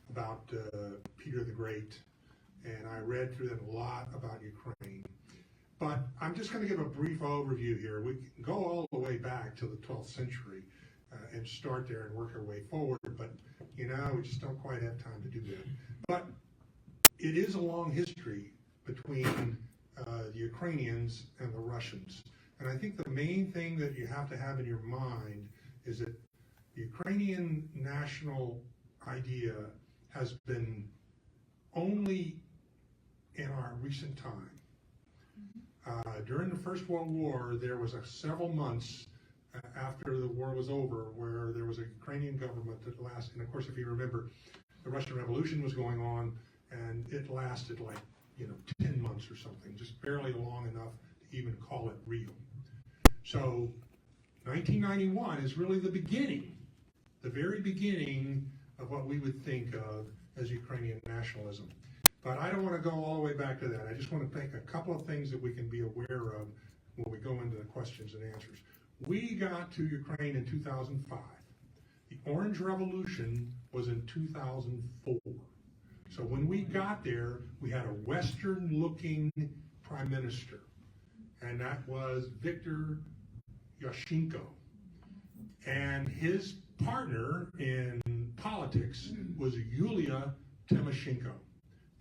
about Peter the Great, and I read through them a lot about Ukraine. But I'm just going to give a brief overview here. We can go all the way back to the 12th century and start there and work our way forward, but we just don't quite have time to do that. But it is a long history between the Ukrainians and the Russians. And I think the main thing that you have to have in your mind is that the Ukrainian national idea has been only in our recent time. During the First World War, there was several months after the war was over where there was a Ukrainian government that lasted, and of course if you remember, the Russian Revolution was going on, and it lasted 10 months or something, just barely long enough to even call it real. So 1991 is really the beginning, the very beginning of what we would think of as Ukrainian nationalism. But I don't want to go all the way back to that. I just want to make a couple of things that we can be aware of when we go into the questions and answers. We got to Ukraine in 2005. The Orange Revolution was in 2004. So when we got there, we had a Western-looking prime minister, and that was Viktor Yushchenko. And his partner in politics was Yulia Tymoshenko.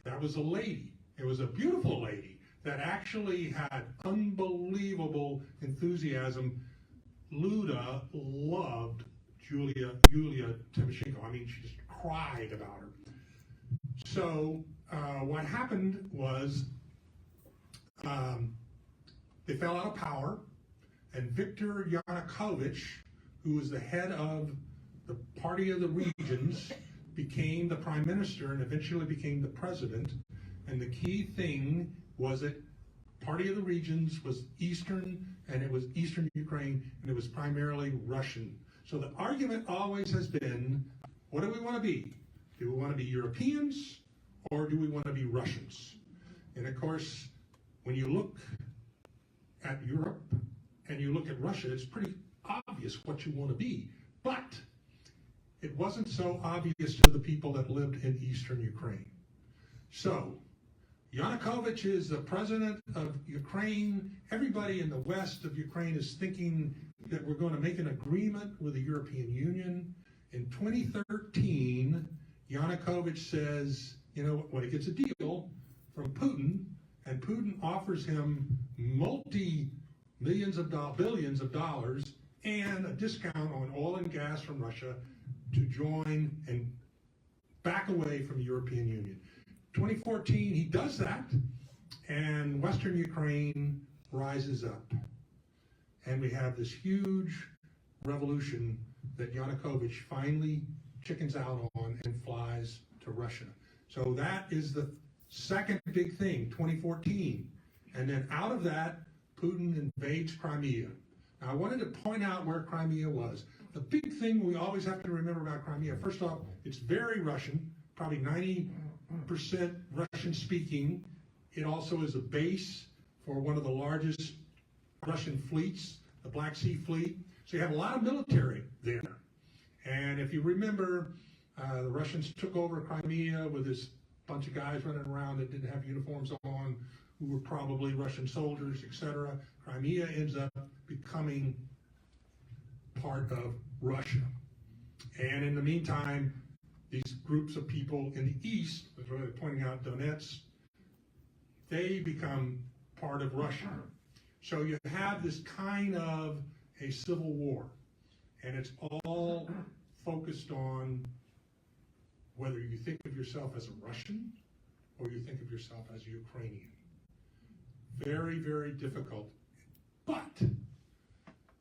That was a lady. It was a beautiful lady that actually had unbelievable enthusiasm. Luda loved Yulia Tymoshenko. I mean, she just cried about her. So what happened was they fell out of power, and Viktor Yanukovych, who was the head of the Party of the Regions, became the prime minister and eventually became the president. And the key thing was that Party of the Regions was Eastern, and it was Eastern Ukraine, and it was primarily Russian. So the argument always has been, what do we want to be? Do we want to be Europeans or do we want to be Russians? And of course, when you look at Europe and you look at Russia, it's pretty obvious what you want to be. But it wasn't so obvious to the people that lived in eastern Ukraine. So Yanukovych is the president of Ukraine. Everybody in the west of Ukraine is thinking that we're going to make an agreement with the European Union. In 2013, Yanukovych says, you know, when he gets a deal from Putin, and Putin offers him billions of dollars and a discount on oil and gas from Russia to join and back away from the European Union. 2014, he does that, and Western Ukraine rises up. And we have this huge revolution that Yanukovych finally chickens out on and flies to Russia. So that is the second big thing, 2014. And then out of that, Putin invades Crimea. Now, I wanted to point out where Crimea was. The big thing we always have to remember about Crimea, first off, it's very Russian, probably 90% Russian speaking. It also is a base for one of the largest Russian fleets, the Black Sea Fleet. So you have a lot of military there. And if you remember, the Russians took over Crimea with this bunch of guys running around that didn't have uniforms on, who were probably Russian soldiers, etc. Crimea ends up becoming part of Russia. And in the meantime, these groups of people in the east, really pointing out Donetsk, they become part of Russia. So you have this kind of a civil war, and it's all focused on whether you think of yourself as a Russian or you think of yourself as a Ukrainian. Very, very difficult. But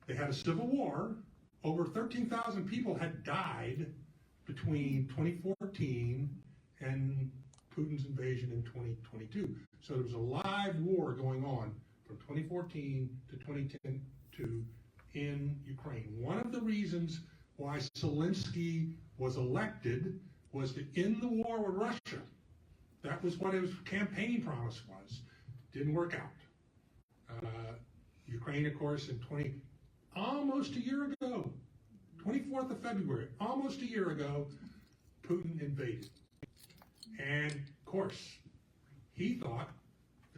they had a civil war. Over 13,000 people had died between 2014 and Putin's invasion in 2022. So there was a live war going on from 2014 to 2022 in Ukraine. One of the reasons why Zelensky was elected was to end the war with Russia. That was what his campaign promise was. Didn't work out. Ukraine, of course, almost a year ago, 24th of February, almost a year ago, Putin invaded. And, of course, he thought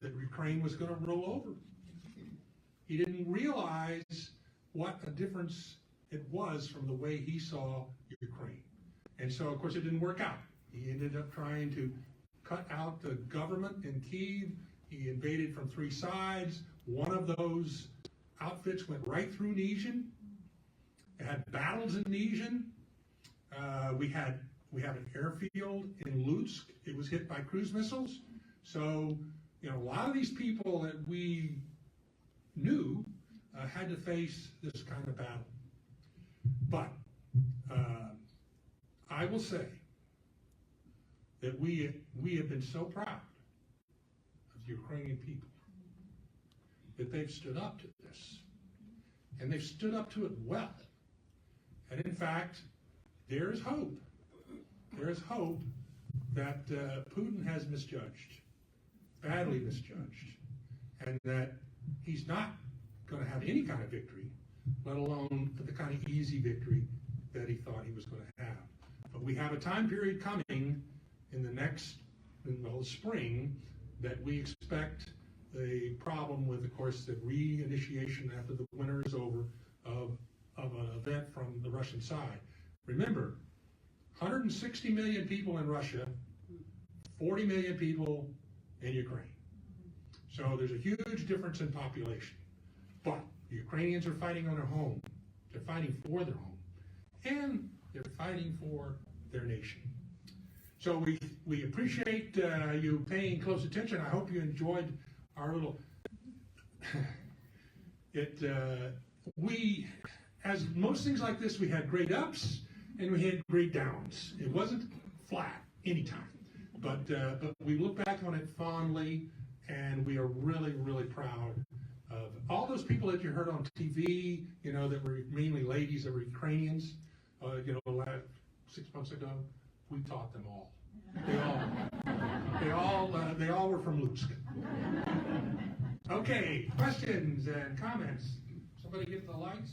that Ukraine was going to roll over. He didn't realize what a difference it was from the way he saw Ukraine. And so, of course, it didn't work out. He ended up trying to cut out the government in Kyiv. He invaded from three sides. One of those outfits went right through Nizhyn. They had battles in Nizhyn. We have an airfield in Lutsk. It was hit by cruise missiles. So, you know, a lot of these people that we knew had to face this kind of battle. But I will say that we have been so proud of the Ukrainian people that they've stood up to this. And they've stood up to it well. And in fact, there is hope. There is hope that Putin has misjudged, badly misjudged, and that he's not going to have any kind of victory, let alone the kind of easy victory that he thought he was going to have. But we have a time period coming in the spring, that we expect the problem with, of course, the reinitiation after the winter is over of an event from the Russian side. Remember, 160 million people in Russia, 40 million people in Ukraine. So there's a huge difference in population. But the Ukrainians are fighting on their home. They're fighting for their home. And they're fighting for their nation. So we appreciate you paying close attention. I hope you enjoyed our little... As most things like this, we had great ups and we had great downs. It wasn't flat anytime. But we look back on it fondly, and we are really, really proud all those people that you heard on TV, that were mainly ladies that were Ukrainians, 6 months ago, we taught them all. They all were from Lutsk. Okay, questions and comments. Somebody get the lights?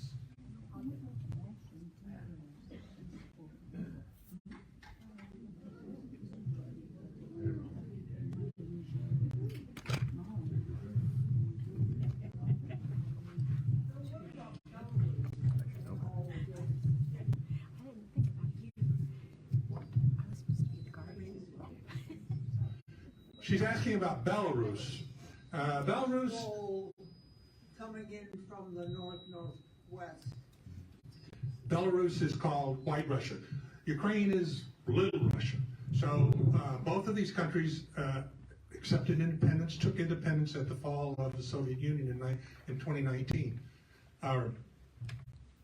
She's asking about Belarus. Belarus. Coming in from the northwest. Belarus is called White Russia. Ukraine is Little Russia. So both of these countries accepted independence, took independence at the fall of the Soviet Union in 2019, or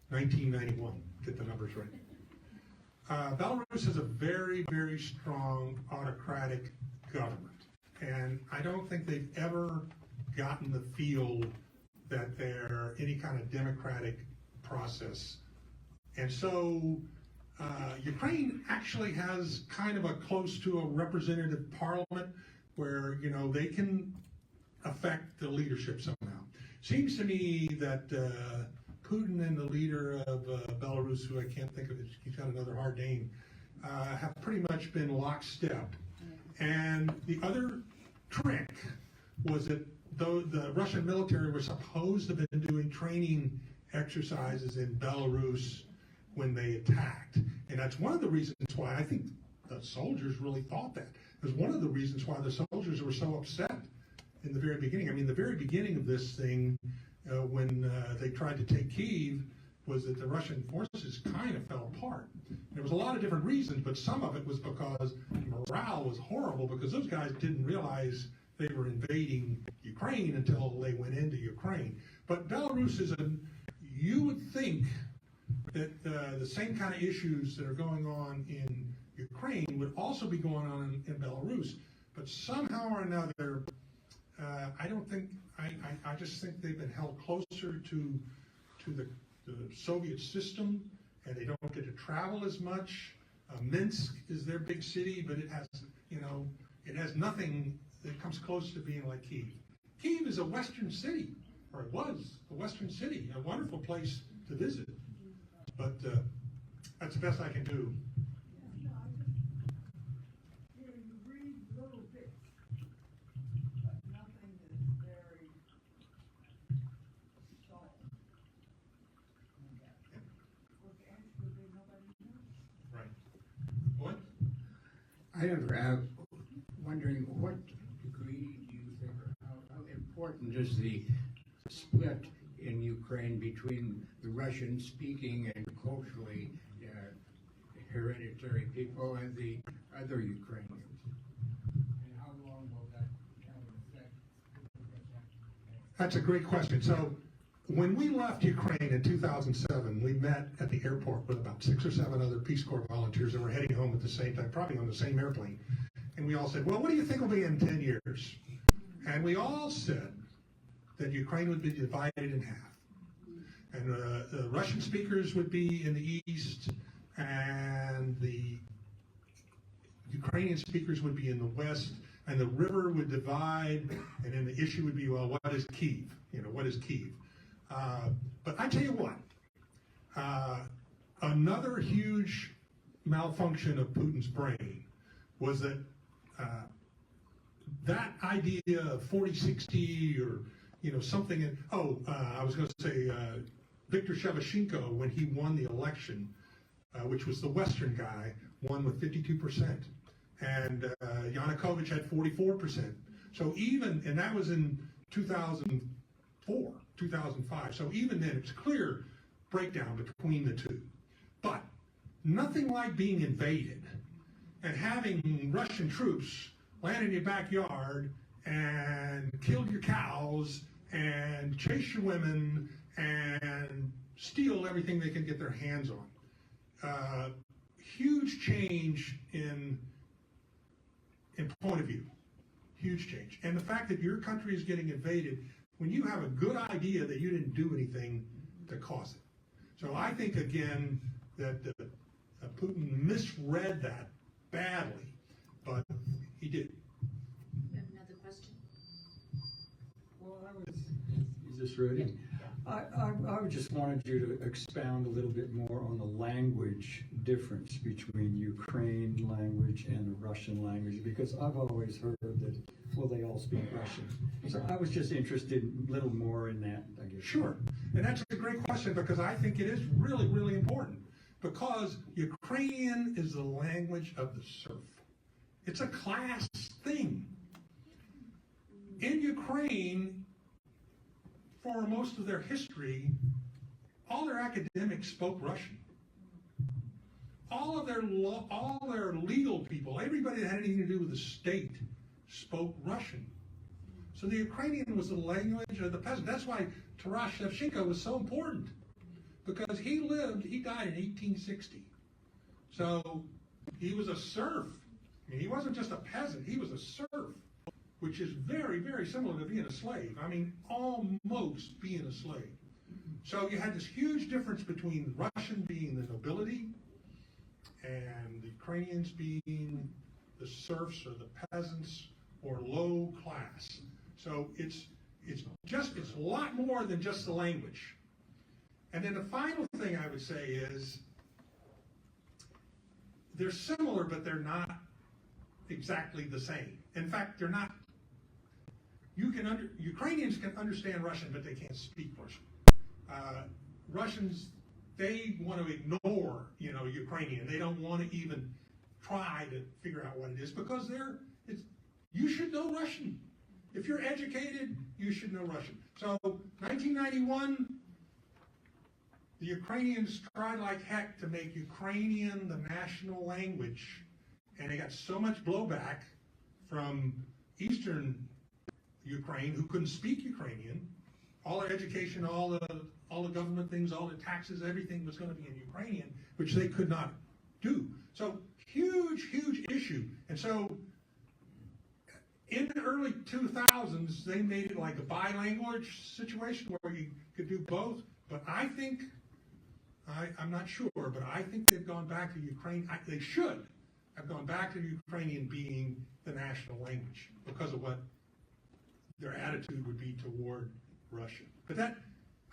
1991. Get the numbers right. Belarus is a very, very strong autocratic government. And I don't think they've ever gotten the feel that they're any kind of democratic process. And so Ukraine actually has kind of a close to a representative parliament where, they can affect the leadership somehow. Seems to me that Putin and the leader of Belarus, who I can't think of, he's got another hard name, have pretty much been lockstep. And the other trick was that though the Russian military was supposed to have been doing training exercises in Belarus when they attacked. And that's one of the reasons why I think the soldiers really thought that. It was one of the reasons why the soldiers were so upset in the very beginning. I mean, the very beginning of this thing, when they tried to take Kyiv, was that the Russian forces kind of fell apart. There was a lot of different reasons, but some of it was because morale was horrible because those guys didn't realize they were invading Ukraine until they went into Ukraine. But Belarus you would think that the same kind of issues that are going on in Ukraine would also be going on in Belarus. But somehow or another, I just think they've been held closer to the Soviet system, and they don't get to travel as much. Minsk is their big city, but it has nothing that comes close to being like Kyiv. Kyiv is a Western city, or it was a Western city, a wonderful place to visit. But that's the best I can do. You read little bits, but nothing is very solid. Right. What? I'm wondering what degree do you think, or how important is the split in Ukraine between the Russian-speaking and culturally hereditary people and the other Ukrainians? And how long will that have an effect? That's a great question. So when we left Ukraine in 2007, we met at the airport with about 6 or 7 other Peace Corps volunteers that were heading home at the same time, probably on the same airplane. And we all said, well, what do you think will be in 10 years? And we all said that Ukraine would be divided in half. And the Russian speakers would be in the east, and the Ukrainian speakers would be in the west, and the river would divide, and then the issue would be, well, what is Kyiv? What is Kyiv? But I tell you what, another huge malfunction of Putin's brain was that that idea of 40-60 or something. I was going to say Viktor Shevchenko, when he won the election, which was the Western guy, won with 52%, and Yanukovych had 44%. So and that was in 2004, 2005. So even then, it's clear breakdown between the two. But nothing like being invaded and having Russian troops land in your backyard and kill your cows and chase your women and steal everything they can get their hands on. Huge change in point of view. Huge change. And the fact that your country is getting invaded when you have a good idea that you didn't do anything to cause it. So I think, again, that Putin misread that badly, but he did. You have another question? Well, I was, Is this ready? I just wanted you to expound a little bit more on the language difference between Ukraine language and the Russian language, because I've always heard that, well, they all speak Russian. So I was just interested a little more in that, I guess. Sure, and that's a great question because I think it is really, really important because Ukrainian is the language of the serf. It's a class thing. In Ukraine, for most of their history, all their academics spoke Russian. All their legal people, everybody that had anything to do with the state, spoke Russian. So the Ukrainian was the language of the peasant. That's why Taras Shevchenko was so important, because he died in 1860. So he was a serf. I mean, he wasn't just a peasant, he was a serf, which is very, very similar to being a slave. I mean, almost being a slave. So you had this huge difference between Russian being the nobility and the Ukrainians being the serfs or the peasants or low class. So it's a lot more than just the language. And then the final thing I would say is they're similar, but they're not exactly the same. In fact, they're not. Ukrainians can understand Russian, but they can't speak Russian. Russians, they want to ignore, Ukrainian. They don't want to even try to figure out what it is because you should know Russian. If you're educated, you should know Russian. So 1991, the Ukrainians tried like heck to make Ukrainian the national language, and they got so much blowback from Eastern Ukraine who couldn't speak Ukrainian. All their education, all the government things, all the taxes, everything was going to be in Ukrainian, which they could not do. So huge, huge issue. And so in the early 2000s, they made it like a bilanguage situation where you could do both. But I think, I'm not sure, but I think they've gone back to Ukraine. They should have gone back to Ukrainian being the national language because of what their attitude would be toward Russia. But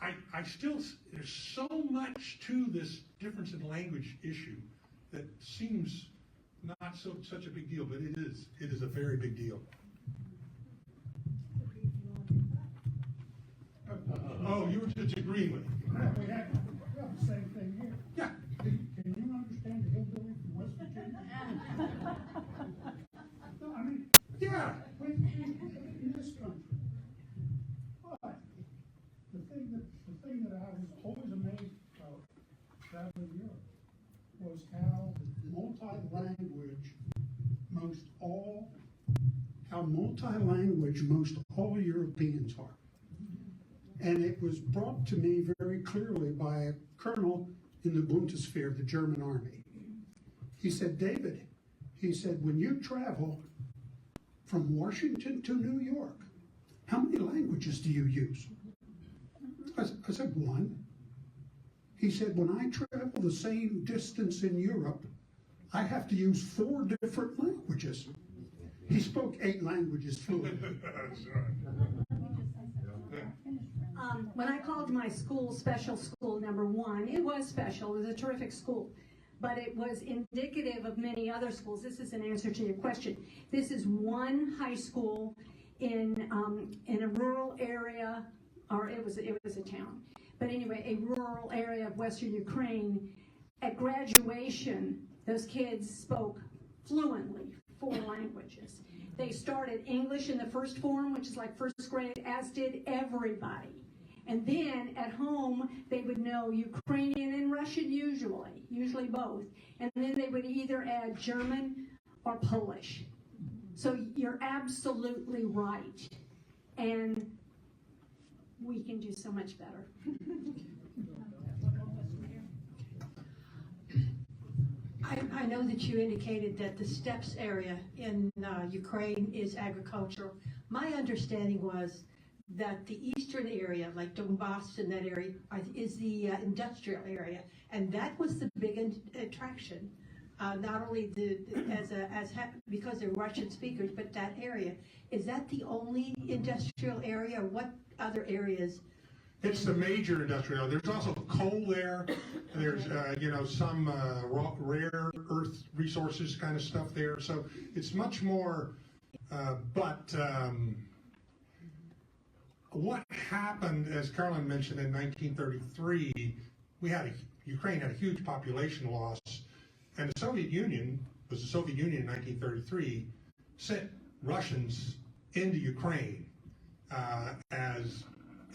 I still, there's so much to this difference in language issue that seems not such a big deal, but it is a very big deal. Oh, you were just agreeing with me. We have the same thing here. Yeah. Can you understand the hillbilly from West Virginia? No, I mean, Yeah. in this country. But the thing that I was always amazed about traveling Europe was how multi-language most all Europeans are. And it was brought to me very clearly by a colonel in the Bundeswehr, the German army. He said, David, he said, when you travel from Washington to New York, how many languages do you use? I said, one. He said, when I travel the same distance in Europe, I have to use 4 different languages. He spoke 8 languages fluently. When I called my school special school number 1, it was special. It was a terrific school. But it was indicative of many other schools. This is an answer to your question. This is one high school in a rural area, or it was a town. But anyway, a rural area of Western Ukraine. At graduation, those kids spoke fluently 4 languages. They started English in the first form, which is like first grade, as did everybody. And then at home, they would know Ukrainian and Russian usually both. And then they would either add German or Polish. So you're absolutely right. And we can do so much better. I know that you indicated that the steppes area in Ukraine is agricultural. My understanding was that the eastern area, like Donbass and that area, is the industrial area, and that was the big attraction. Not only because they're Russian speakers, but that area. Is that the only industrial area, or what other areas? It's the major industrial. There's also coal there. There's some rare earth resources kind of stuff there. So it's much more. But what happened, as Carolyn mentioned, in 1933, Ukraine had a huge population loss, and the Soviet Union in 1933, sent Russians into Ukraine as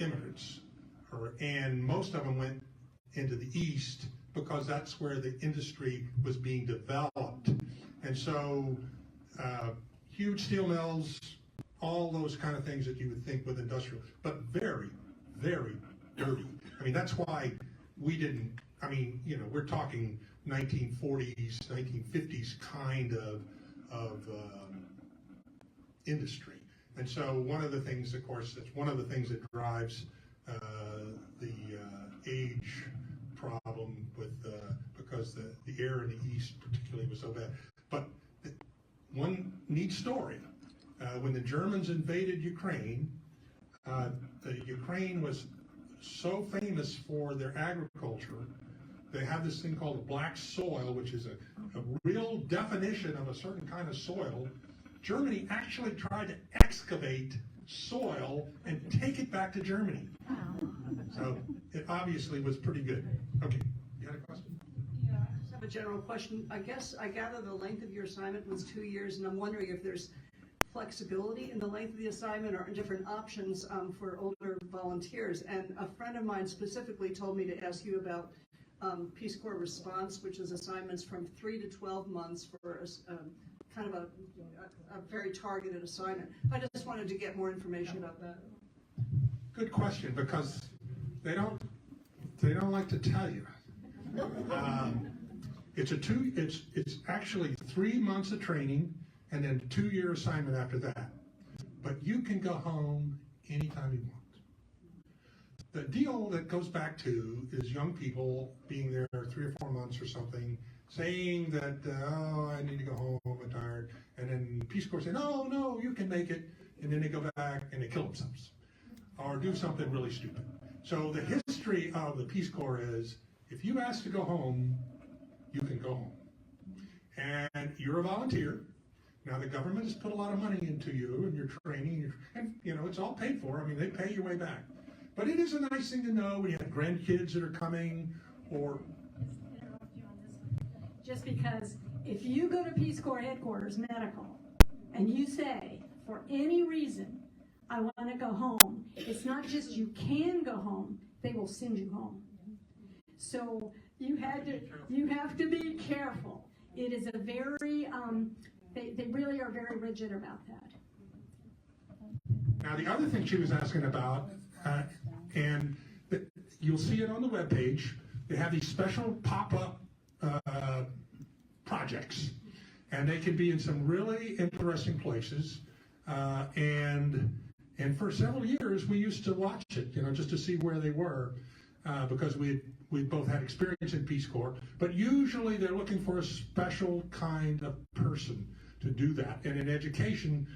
immigrants, and most of them went into the east because that's where the industry was being developed, and so huge steel mills, all those kind of things that you would think with industrial, but very, very dirty. I mean, that's why we didn't, we're talking 1940s, 1950s kind of industry. And so one of the things, of course, that's one of the things that drives the age problem with because the air in the east particularly was so bad. But one neat story, when the Germans invaded Ukraine, Ukraine was so famous for their agriculture. They have this thing called the black soil, which is a real definition of a certain kind of soil. Germany actually tried to excavate soil and take it back to Germany. So it obviously was pretty good. Okay, you had a question? Yeah, I just have a general question. I guess I gather the length of your assignment was 2 years, and I'm wondering if there's flexibility in the length of the assignment or different options for older volunteers. And a friend of mine specifically told me to ask you about Peace Corps response, which is assignments from 3 to 12 months for kind of a very targeted assignment. I just wanted to get more information about that. Good question, because they don't like to tell you. It's actually 3 months of training and then 2-year assignment after that. But you can go home anytime you want. The deal that goes back to is young people being there 3 or 4 months or something, saying that, I need to go home, I'm tired. And then Peace Corps say, no, you can make it. And then they go back and they kill themselves or do something really stupid. So the history of the Peace Corps is, if you ask to go home, you can go home. And you're a volunteer. Now the government has put a lot of money into you and your training, and it's all paid for. I mean, they pay your way back. But it is a nice thing to know when you have grandkids that are coming, or... Just because if you go to Peace Corps headquarters medical and you say, for any reason, I want to go home, it's not just you can go home, they will send you home. So you have to be careful. It is a very, they really are very rigid about that. Now the other thing she was asking about, and you'll see it on the webpage, they have these special pop-up projects, and they can be in some really interesting places, and for several years we used to watch it, just to see where they were, because we both had experience in Peace Corps, but usually they're looking for a special kind of person to do that. And in education,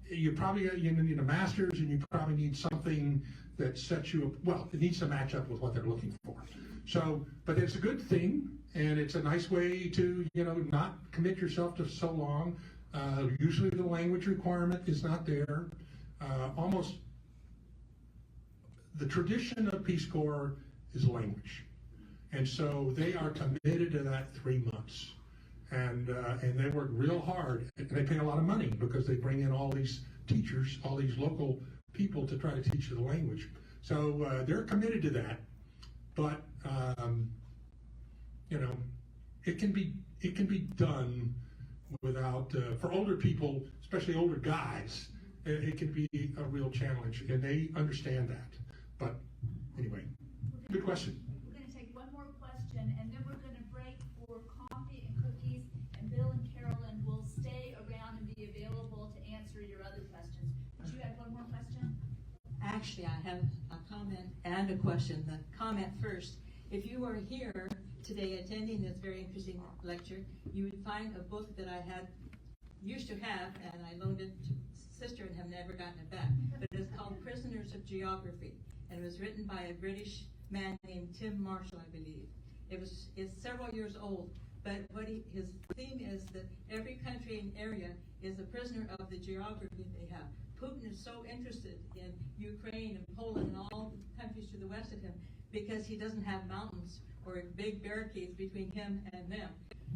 you need a master's, and you probably need something that sets you up, well, it needs to match up with what they're looking for. So, but it's a good thing, and it's a nice way to, not commit yourself to so long. Usually the language requirement is not there. Almost the tradition of Peace Corps is language. And so they are committed to that 3 months. And they work real hard, and they pay a lot of money because they bring in all these teachers, all these local people to try to teach the language. So they're committed to that, but it can be done without, for older people, especially older guys, it can be a real challenge, and they understand that. But anyway, good question. We're going to take one more question, and then we're going to break for coffee and cookies, and Bill and Carolyn will stay around and be available to answer your other questions. Did you have one more question? Actually, I have a comment and a question. The comment first. If you were here today attending this very interesting lecture, you would find a book that I used to have, and I loaned it to sister and have never gotten it back. But it's called Prisoners of Geography, and it was written by a British man named Tim Marshall, I believe. It's several years old, but his theme is that every country and area is a prisoner of the geography they have. Putin is so interested in Ukraine and Poland and all the countries to the west of him because he doesn't have mountains or big barricades between him and them.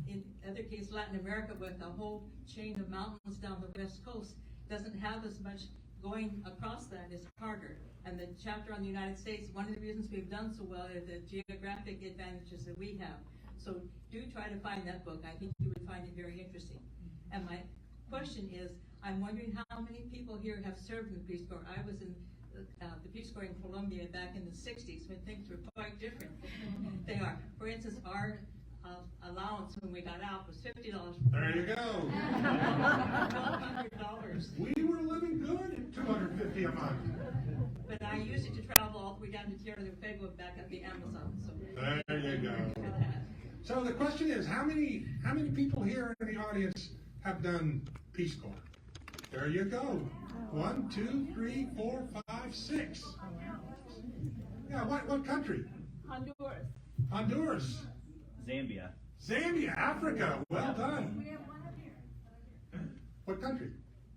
In other cases, Latin America, with a whole chain of mountains down the west coast, doesn't have as much going across that. It's harder. And the chapter on the United States, one of the reasons we've done so well are the geographic advantages that we have. So do try to find that book. I think you would find it very interesting. And my question is, I'm wondering how many people here have served in the Peace Corps. I was in the Peace Corps in Colombia back in the 60s when things were quite different. They are. For instance, our allowance when we got out was $50. There you go. $1,200. We were living good at $250 a month. But I used it to travel all the way down to Tierra del Fuego back up the Amazon. So There you go. So the question is, how many people here in the audience have done Peace Corps? There you go. 1, 2, 3, 4, 5, 6. Yeah, what country? Honduras. Honduras. Zambia. Zambia, Africa. Well done. We have one up here. What country?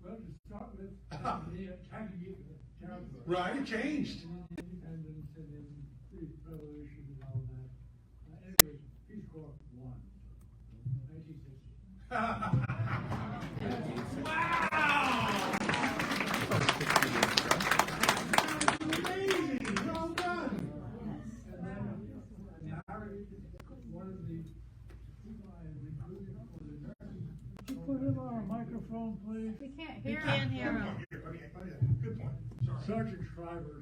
Well, to start with, the Tanganyika territory. Right, it changed. Independence and then the revolution and all that. Anyway, Peace Corps won. 1960. Wow! Amazing! Well done! And then Harry, one of the people I recruited for the nurses. Could you put him on a microphone, please? We can't hear him. Good point. Sorry. Sergeant Shriver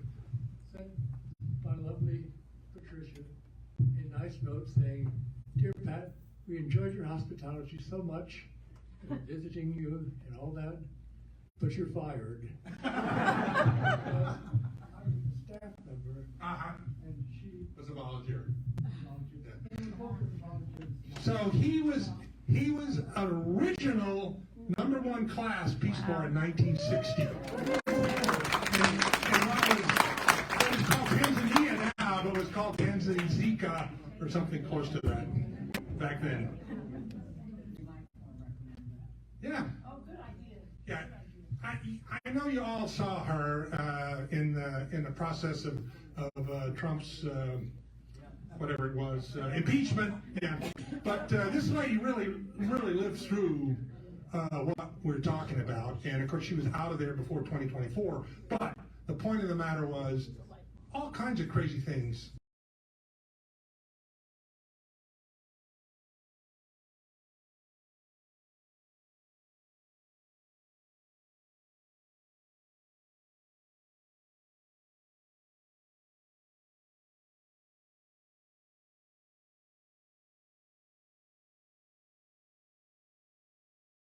sent my lovely Patricia a nice note saying, "Dear Pat, we enjoyed your hospitality so much, and visiting you and all that, but you're fired." I was a staff member, and she Was a volunteer. volunteered. And the both of the volunteers. So he was original #1 class Peace Corps in 1960. And what was called Tanzania now, but was called Tanzania or something close to that back then. Yeah. Oh, good idea. Yeah. I know you all saw her in the process of Trump's whatever it was, impeachment. Yeah. But this lady really lived through what we're talking about, and of course she was out of there before 2024. But the point of the matter was, all kinds of crazy things